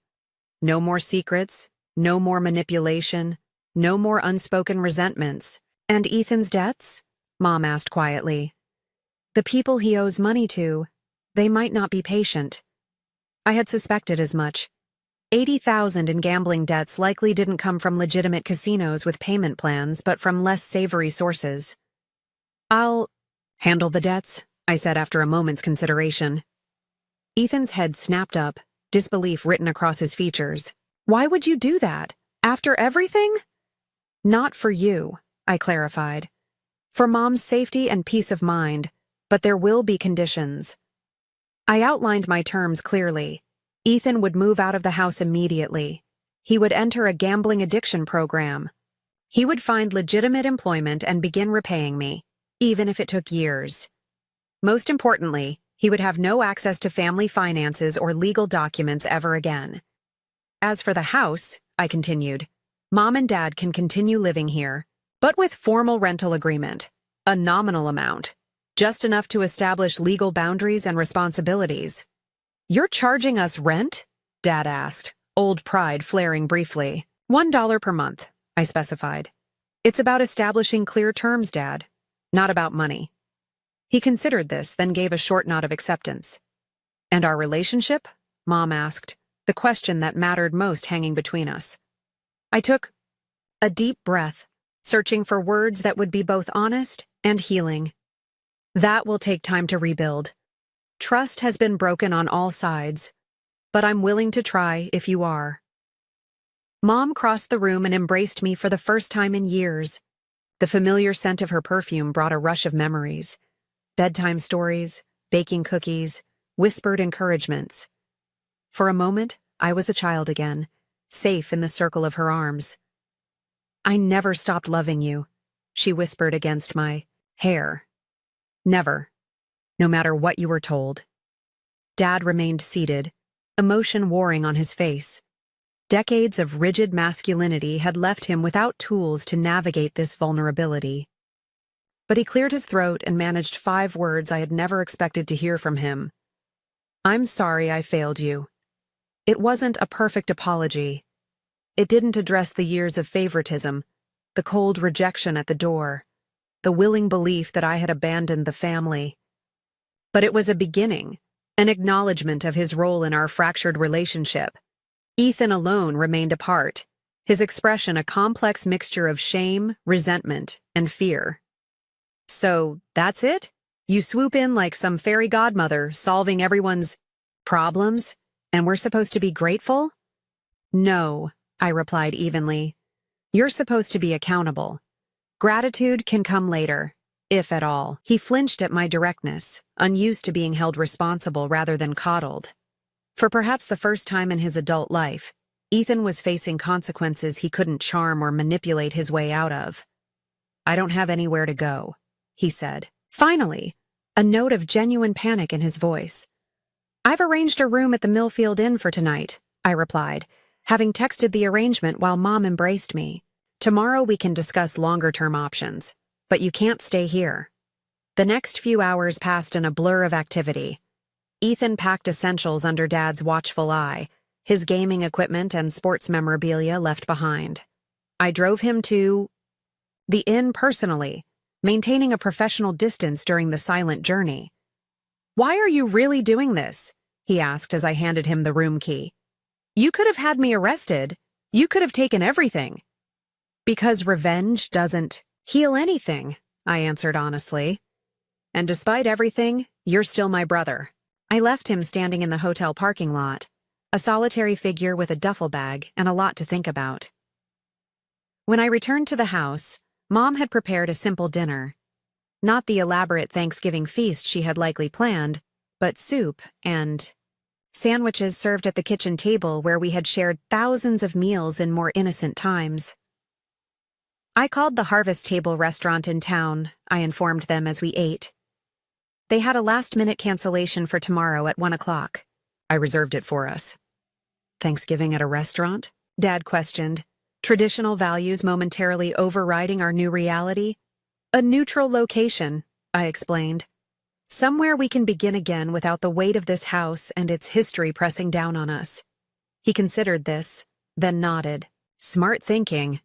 No more secrets, no more manipulation, no more unspoken resentments. And Ethan's debts? Mom asked quietly. The people he owes money to, they might not be patient. I had suspected as much. 80,000 in gambling debts likely didn't come from legitimate casinos with payment plans, but from less savory sources. I'll handle the debts, I said after a moment's consideration. Ethan's head snapped up, disbelief written across his features. Why would you do that? After everything? Not for you, I clarified. For Mom's safety and peace of mind, but there will be conditions. I outlined my terms clearly. Ethan would move out of the house immediately. He would enter a gambling addiction program. He would find legitimate employment and begin repaying me, even if it took years. Most importantly, he would have no access to family finances or legal documents ever again. As for the house, I continued, Mom and Dad can continue living here, but with formal rental agreement, a nominal amount, just enough to establish legal boundaries and responsibilities. "You're charging us rent?" Dad asked, old pride flaring briefly. $1 per month, I specified. "It's about establishing clear terms, Dad, not about money." He considered this, then gave a short nod of acceptance. "And our relationship?" Mom asked, the question that mattered most hanging between us. I took a deep breath, searching for words that would be both honest and healing. "That will take time to rebuild. Trust has been broken on all sides, but I'm willing to try if you are." Mom crossed the room and embraced me for the first time in years. The familiar scent of her perfume brought a rush of memories. Bedtime stories, baking cookies, whispered encouragements. For a moment, I was a child again, safe in the circle of her arms. "I never stopped loving you," she whispered against my hair. "Never, no matter what you were told." Dad remained seated, emotion warring on his face. Decades of rigid masculinity had left him without tools to navigate this vulnerability. But he cleared his throat and managed 5 words I had never expected to hear from him. "I'm sorry I failed you." It wasn't a perfect apology. It didn't address the years of favoritism, the cold rejection at the door, the willing belief that I had abandoned the family. But it was a beginning, an acknowledgement of his role in our fractured relationship. Ethan alone remained apart, his expression a complex mixture of shame, resentment, and fear. "So, that's it? You swoop in like some fairy godmother, solving everyone's problems, and we're supposed to be grateful?" "No," I replied evenly. "You're supposed to be accountable. Gratitude can come later, if at all." He flinched at my directness, unused to being held responsible rather than coddled. For perhaps the first time in his adult life, Ethan was facing consequences he couldn't charm or manipulate his way out of. "I don't have anywhere to go," he said. Finally, a note of genuine panic in his voice. "I've arranged a room at the Millfield Inn for tonight," I replied, having texted the arrangement while Mom embraced me. "Tomorrow we can discuss longer-term options, but you can't stay here." The next few hours passed in a blur of activity. Ethan packed essentials under Dad's watchful eye, his gaming equipment and sports memorabilia left behind. I drove him to the inn personally, maintaining a professional distance during the silent journey. "Why are you really doing this?" he asked as I handed him the room key. "You could have had me arrested. You could have taken everything." "Because revenge doesn't heal anything," I answered honestly. "And despite everything, you're still my brother." I left him standing in the hotel parking lot, a solitary figure with a duffel bag and a lot to think about. When I returned to the house, Mom had prepared a simple dinner. Not the elaborate Thanksgiving feast she had likely planned, but soup and sandwiches served at the kitchen table where we had shared thousands of meals in more innocent times. "I called the Harvest Table restaurant in town," I informed them as we ate. "They had a last-minute cancellation for tomorrow at 1 o'clock. I reserved it for us." "Thanksgiving at a restaurant?" Dad questioned, traditional values momentarily overriding our new reality. "A neutral location," I explained. "Somewhere we can begin again without the weight of this house and its history pressing down on us." He considered this, then nodded. Smart thinking.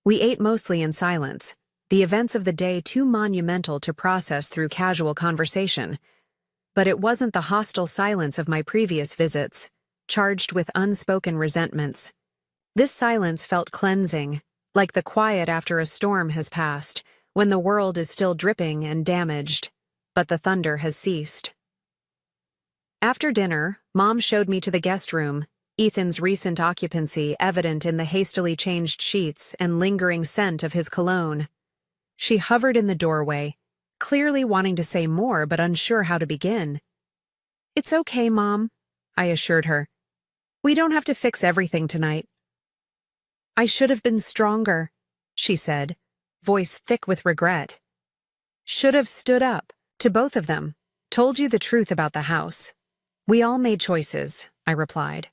We ate mostly in silence, the events of the day too monumental to process through casual conversation. But it wasn't the hostile silence of my previous visits, charged with unspoken resentments. This silence felt cleansing, like the quiet after a storm has passed, when the world is still dripping and damaged, but the thunder has ceased. After dinner, Mom showed me to the guest room, Ethan's recent occupancy evident in the hastily changed sheets and lingering scent of his cologne. She hovered in the doorway, clearly wanting to say more but unsure how to begin. "It's okay, Mom," I assured her. "We don't have to fix everything tonight." "I should have been stronger," she said, voice thick with regret. "Should have stood up to both of them, told you the truth about the house." "We all made choices," I replied.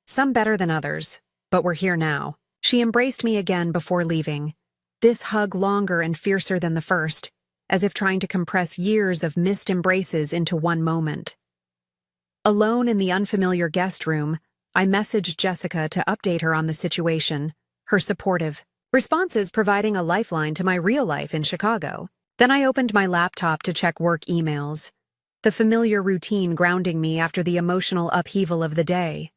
"Some better than others, but we're here now." She embraced me again before leaving, this hug longer and fiercer than the first, as if trying to compress years of missed embraces into one moment. Alone in the unfamiliar guest room, I messaged Jessica to update her on the situation, her supportive responses providing a lifeline to my real life in Chicago. Then I opened my laptop to check work emails, the familiar routine grounding me after the emotional upheaval of the day.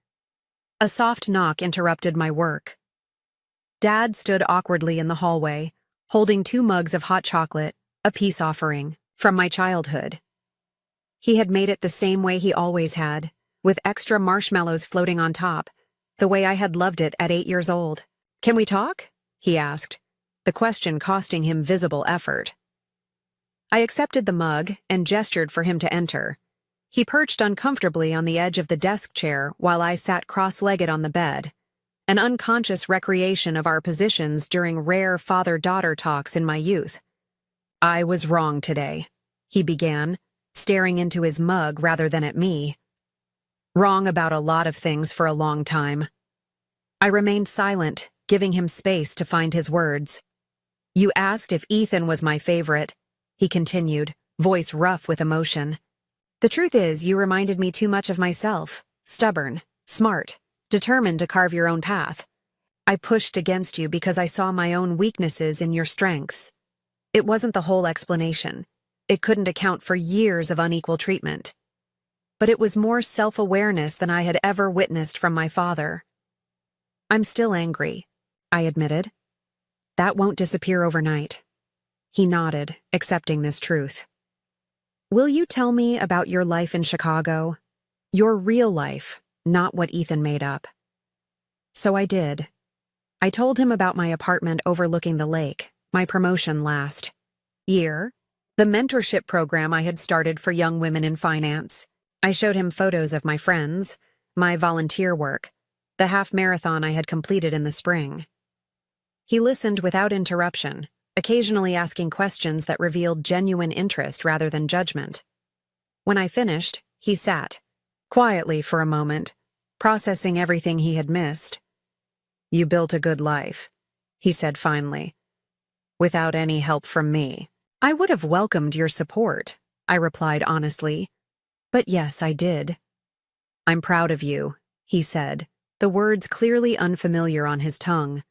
A soft knock interrupted my work. Dad stood awkwardly in the hallway, holding 2 mugs of hot chocolate, a peace offering from my childhood. He had made it the same way he always had, with extra marshmallows floating on top, the way I had loved it at 8 years old. "Can we talk?" he asked, the question costing him visible effort. I accepted the mug and gestured for him to enter. He perched uncomfortably on the edge of the desk chair while I sat cross-legged on the bed, an unconscious recreation of our positions during rare father-daughter talks in my youth. "I was wrong today," he began, staring into his mug rather than at me. "Wrong about a lot of things for a long time." I remained silent, giving him space to find his words. "You asked if Ethan was my favorite," he continued, voice rough with emotion. "The truth is, you reminded me too much of myself, stubborn, smart, determined to carve your own path. I pushed against you because I saw my own weaknesses in your strengths. It wasn't the whole explanation. It couldn't account for years of unequal treatment. But it was more self-awareness than I had ever witnessed from my father." "I'm still angry," I admitted. "That won't disappear overnight." He nodded, accepting this truth. "Will you tell me about your life in Chicago? Your real life, not what Ethan made up." So I did. I told him about my apartment overlooking the lake, my promotion last year, the mentorship program I had started for young women in finance. I showed him photos of my friends, my volunteer work, the half marathon I had completed in the spring. He listened without interruption, occasionally asking questions that revealed genuine interest rather than judgment. When I finished, he sat, quietly for a moment, processing everything he had missed. "You built a good life," he said finally. "Without any help from me." "I would have welcomed your support," I replied honestly. "But yes, I did." "I'm proud of you," he said, the words clearly unfamiliar on his tongue.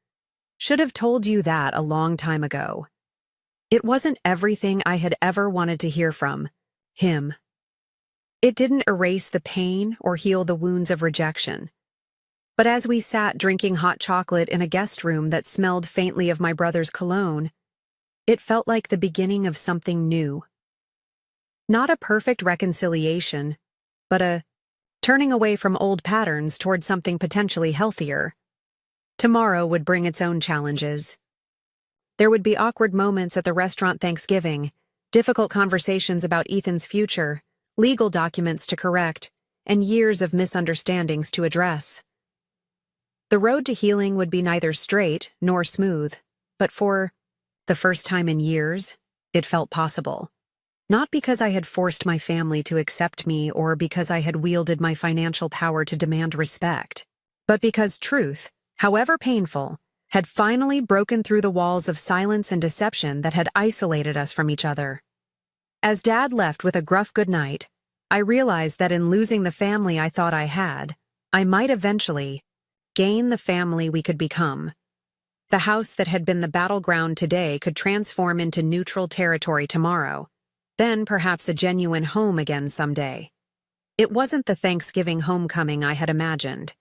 "Should have told you that a long time ago." It wasn't everything I had ever wanted to hear from him. It didn't erase the pain or heal the wounds of rejection. But as we sat drinking hot chocolate in a guest room that smelled faintly of my brother's cologne, it felt like the beginning of something new. Not a perfect reconciliation, but a turning away from old patterns toward something potentially healthier. Tomorrow would bring its own challenges. There would be awkward moments at the restaurant Thanksgiving, difficult conversations about Ethan's future, legal documents to correct, and years of misunderstandings to address. The road to healing would be neither straight nor smooth, but for the first time in years, it felt possible. Not because I had forced my family to accept me or because I had wielded my financial power to demand respect, but because truth, however painful, had finally broken through the walls of silence and deception that had isolated us from each other. As Dad left with a gruff goodnight, I realized that in losing the family I thought I had, I might eventually gain the family we could become. The house that had been the battleground today could transform into neutral territory tomorrow, then perhaps a genuine home again someday. It wasn't the Thanksgiving homecoming I had imagined,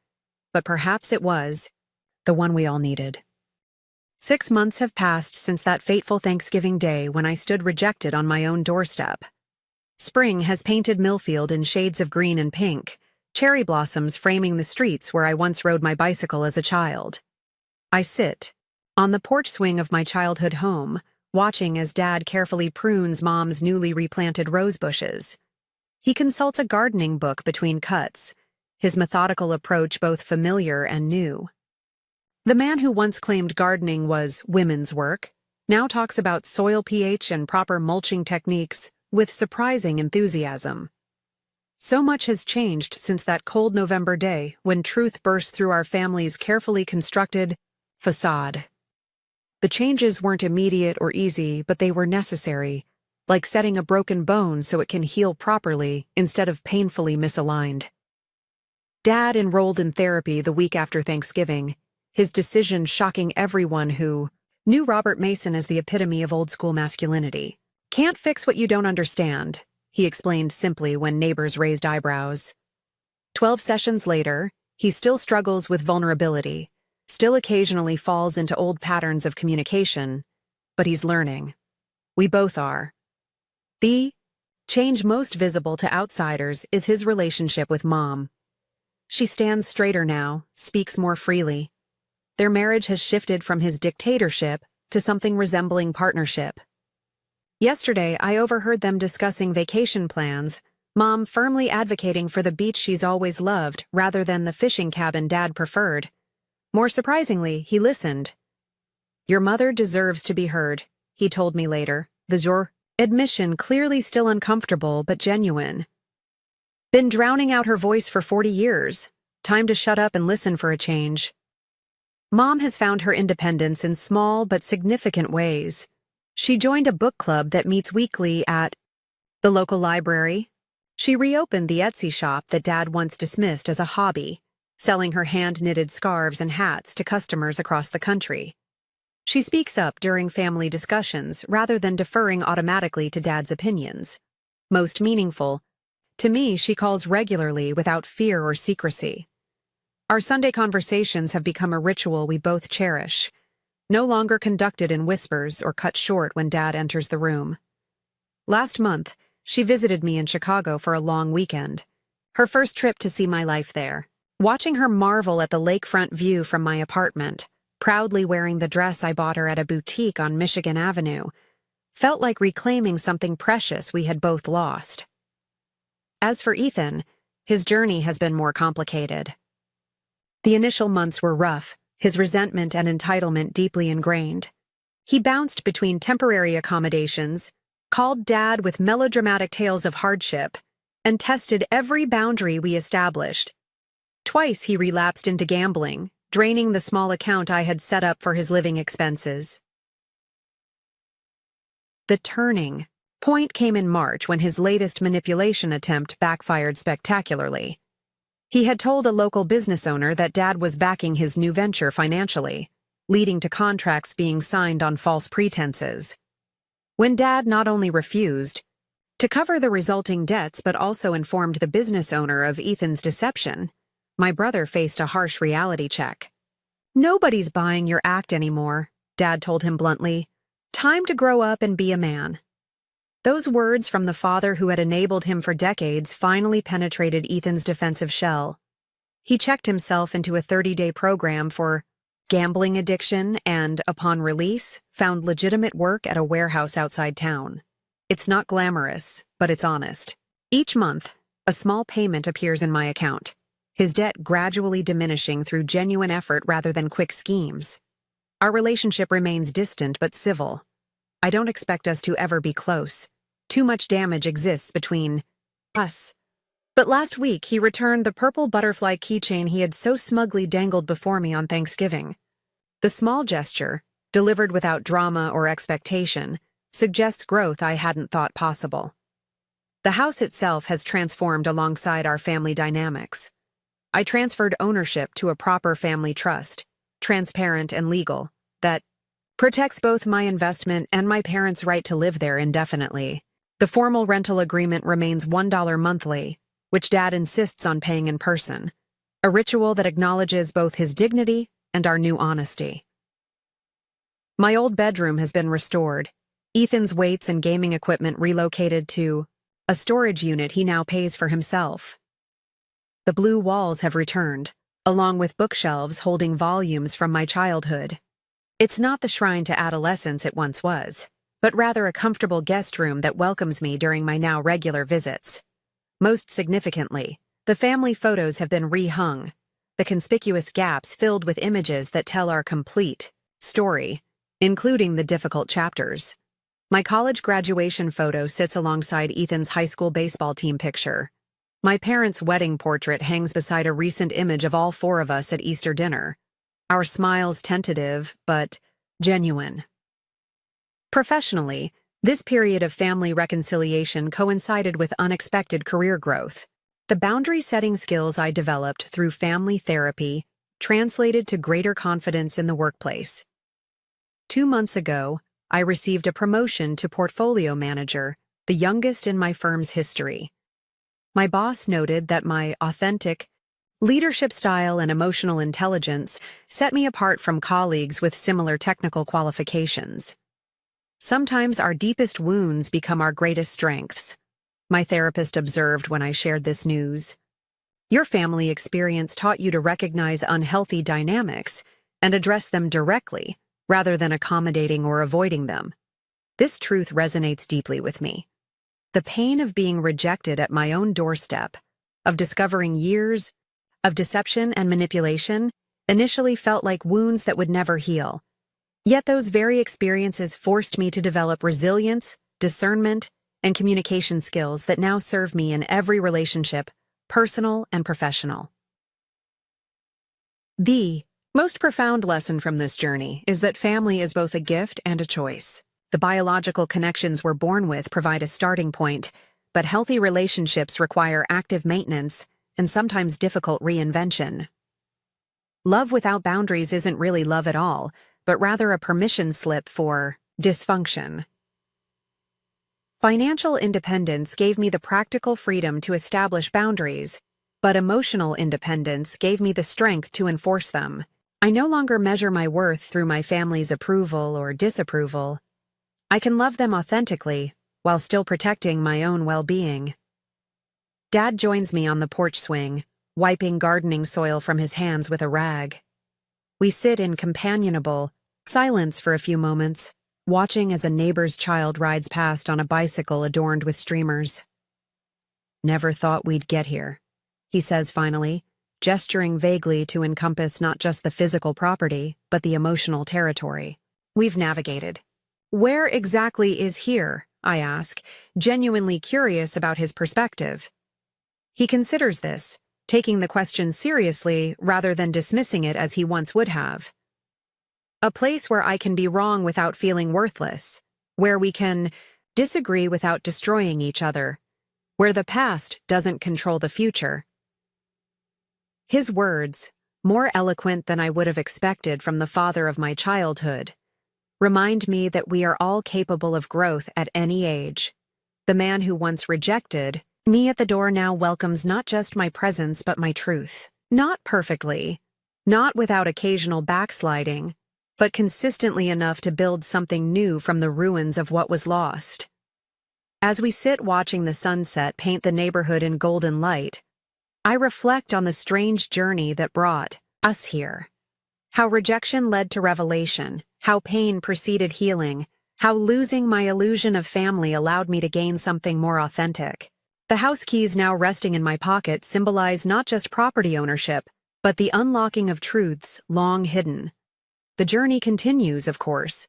but perhaps it was the one we all needed. 6 months have passed since that fateful Thanksgiving day when I stood rejected on my own doorstep. Spring has painted Millfield in shades of green and pink, cherry blossoms framing the streets where I once rode my bicycle as a child. I sit on the porch swing of my childhood home, watching as Dad carefully prunes Mom's newly replanted rose bushes. He consults a gardening book between cuts, his methodical approach both familiar and new. The man who once claimed gardening was women's work now talks about soil pH and proper mulching techniques with surprising enthusiasm. So much has changed since that cold November day when truth burst through our family's carefully constructed facade. The changes weren't immediate or easy, but they were necessary. like setting a broken bone so it can heal properly instead of painfully misaligned. Dad enrolled in therapy the week after Thanksgiving, his decision shocking everyone who knew Robert Mason as the epitome of old-school masculinity. "Can't fix what you don't understand," he explained simply when neighbors raised eyebrows. 12 sessions later, he still struggles with vulnerability, still occasionally falls into old patterns of communication, but he's learning. We both are. The change most visible to outsiders is his relationship with Mom. She stands straighter now, speaks more freely. Their marriage has shifted from his dictatorship to something resembling partnership. Yesterday, I overheard them discussing vacation plans, Mom firmly advocating for the beach she's always loved rather than the fishing cabin Dad preferred. More surprisingly, he listened. "Your mother deserves to be heard," he told me later, the admission clearly still uncomfortable but genuine. "Been drowning out her voice for 40 years. Time to shut up and listen for a change." Mom has found her independence in small but significant ways. She joined a book club that meets weekly at the local library. She reopened the Etsy shop that Dad once dismissed as a hobby, selling her hand-knitted scarves and hats to customers across the country. She speaks up during family discussions rather than deferring automatically to Dad's opinions. Most meaningful, to me, she calls regularly without fear or secrecy. Our Sunday conversations have become a ritual we both cherish, no longer conducted in whispers or cut short when Dad enters the room. Last month, she visited me in Chicago for a long weekend, her first trip to see my life there. Watching her marvel at the lakefront view from my apartment, proudly wearing the dress I bought her at a boutique on Michigan Avenue, felt like reclaiming something precious we had both lost. As for Ethan, his journey has been more complicated. The initial months were rough, his resentment and entitlement deeply ingrained. He bounced between temporary accommodations, called Dad with melodramatic tales of hardship, and tested every boundary we established. Twice he relapsed into gambling, draining the small account I had set up for his living expenses. The turning point came in March when his latest manipulation attempt backfired spectacularly. He had told a local business owner that Dad was backing his new venture financially, leading to contracts being signed on false pretenses. When Dad not only refused to cover the resulting debts but also informed the business owner of Ethan's deception, my brother faced a harsh reality check. "Nobody's buying your act anymore," Dad told him bluntly. "Time to grow up and be a man." Those words from the father who had enabled him for decades finally penetrated Ethan's defensive shell. He checked himself into a 30-day program for gambling addiction and, upon release, found legitimate work at a warehouse outside town. It's not glamorous, but it's honest. Each month, a small payment appears in my account, his debt gradually diminishing through genuine effort rather than quick schemes. Our relationship remains distant but civil. I don't expect us to ever be close. Too much damage exists between us. But last week, he returned the purple butterfly keychain he had so smugly dangled before me on Thanksgiving. The small gesture, delivered without drama or expectation, suggests growth I hadn't thought possible. The house itself has transformed alongside our family dynamics. I transferred ownership to a proper family trust, transparent and legal, that protects both my investment and my parents' right to live there indefinitely. The formal rental agreement remains $1 monthly, which Dad insists on paying in person, a ritual that acknowledges both his dignity and our new honesty. My old bedroom has been restored, Ethan's weights and gaming equipment relocated to a storage unit he now pays for himself. The blue walls have returned, along with bookshelves holding volumes from my childhood. It's not the shrine to adolescence it once was, but rather a comfortable guest room that welcomes me during my now regular visits. Most significantly, the family photos have been rehung, the conspicuous gaps filled with images that tell our complete story, including the difficult chapters. My college graduation photo sits alongside Ethan's high school baseball team picture. My parents' wedding portrait hangs beside a recent image of all four of us at Easter dinner, our smiles tentative but genuine. Professionally, This period of family reconciliation coincided with unexpected career growth. The boundary-setting skills I developed through family therapy translated to greater confidence in the workplace. 2 months ago, I received a promotion to portfolio manager, the youngest in my firm's history. My boss noted that my authentic leadership style and emotional intelligence set me apart from colleagues with similar technical qualifications. Sometimes our deepest wounds become our greatest strengths, my therapist observed when I shared this news. Your family experience taught you to recognize unhealthy dynamics and address them directly, rather than accommodating or avoiding them. This truth resonates deeply with me. The pain of being rejected at my own doorstep, of discovering years of deception and manipulation, initially felt like wounds that would never heal. Yet those very experiences forced me to develop resilience, discernment, and communication skills that now serve me in every relationship, personal and professional. The most profound lesson from this journey is that family is both a gift and a choice. The biological connections we're born with provide a starting point, but healthy relationships require active maintenance and sometimes difficult reinvention. Love without boundaries isn't really love at all, but rather a permission slip for dysfunction. Financial independence gave me the practical freedom to establish boundaries, but emotional independence gave me the strength to enforce them. I no longer measure my worth through my family's approval or disapproval. I can love them authentically while still protecting my own well-being. Dad joins me on the porch swing, wiping gardening soil from his hands with a rag. We sit in companionable silence for a few moments, watching as a neighbor's child rides past on a bicycle adorned with streamers. "Never thought we'd get here," he says finally, gesturing vaguely to encompass not just the physical property, but the emotional territory we've navigated. "Where exactly is here?" I ask, genuinely curious about his perspective. He considers this, taking the question seriously rather than dismissing it as he once would have. "A place where I can be wrong without feeling worthless, where we can disagree without destroying each other, where the past doesn't control the future." His words, more eloquent than I would have expected from the father of my childhood, remind me that we are all capable of growth at any age. The man who once rejected me at the door now welcomes not just my presence but my truth. Not perfectly, not without occasional backsliding, but consistently enough to build something new from the ruins of what was lost. As we sit watching the sunset paint the neighborhood in golden light, I reflect on the strange journey that brought us here. How rejection led to revelation, how pain preceded healing, how losing my illusion of family allowed me to gain something more authentic. The house keys now resting in my pocket symbolize not just property ownership, but the unlocking of truths long hidden. The journey continues, of course.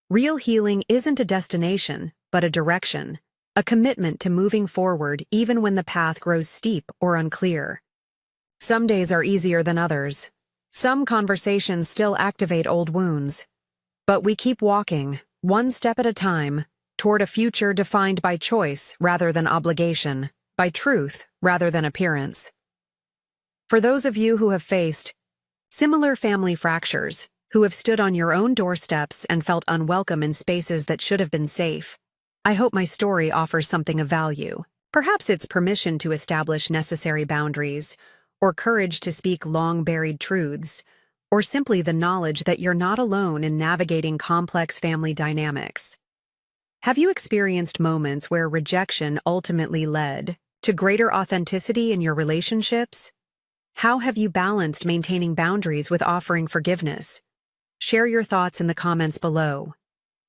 Real healing isn't a destination, but a direction, a commitment to moving forward even when the path grows steep or unclear. Some days are easier than others. Some conversations still activate old wounds. But we keep walking, one step at a time, toward a future defined by choice rather than obligation, by truth rather than appearance. For those of you who have faced similar family fractures, who have stood on your own doorsteps and felt unwelcome in spaces that should have been safe, I hope my story offers something of value. Perhaps it's permission to establish necessary boundaries, or courage to speak long-buried truths, or simply the knowledge that you're not alone in navigating complex family dynamics. Have you experienced moments where rejection ultimately led to greater authenticity in your relationships? How have you balanced maintaining boundaries with offering forgiveness? Share your thoughts in the comments below.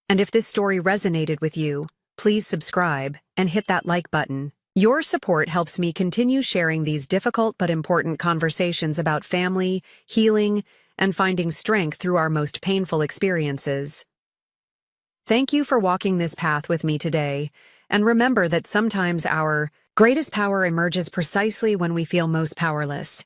And if this story resonated with you, please subscribe and hit that like button. Your support helps me continue sharing these difficult but important conversations about family, healing, and finding strength through our most painful experiences. Thank you for walking this path with me today, and remember that sometimes our greatest power emerges precisely when we feel most powerless.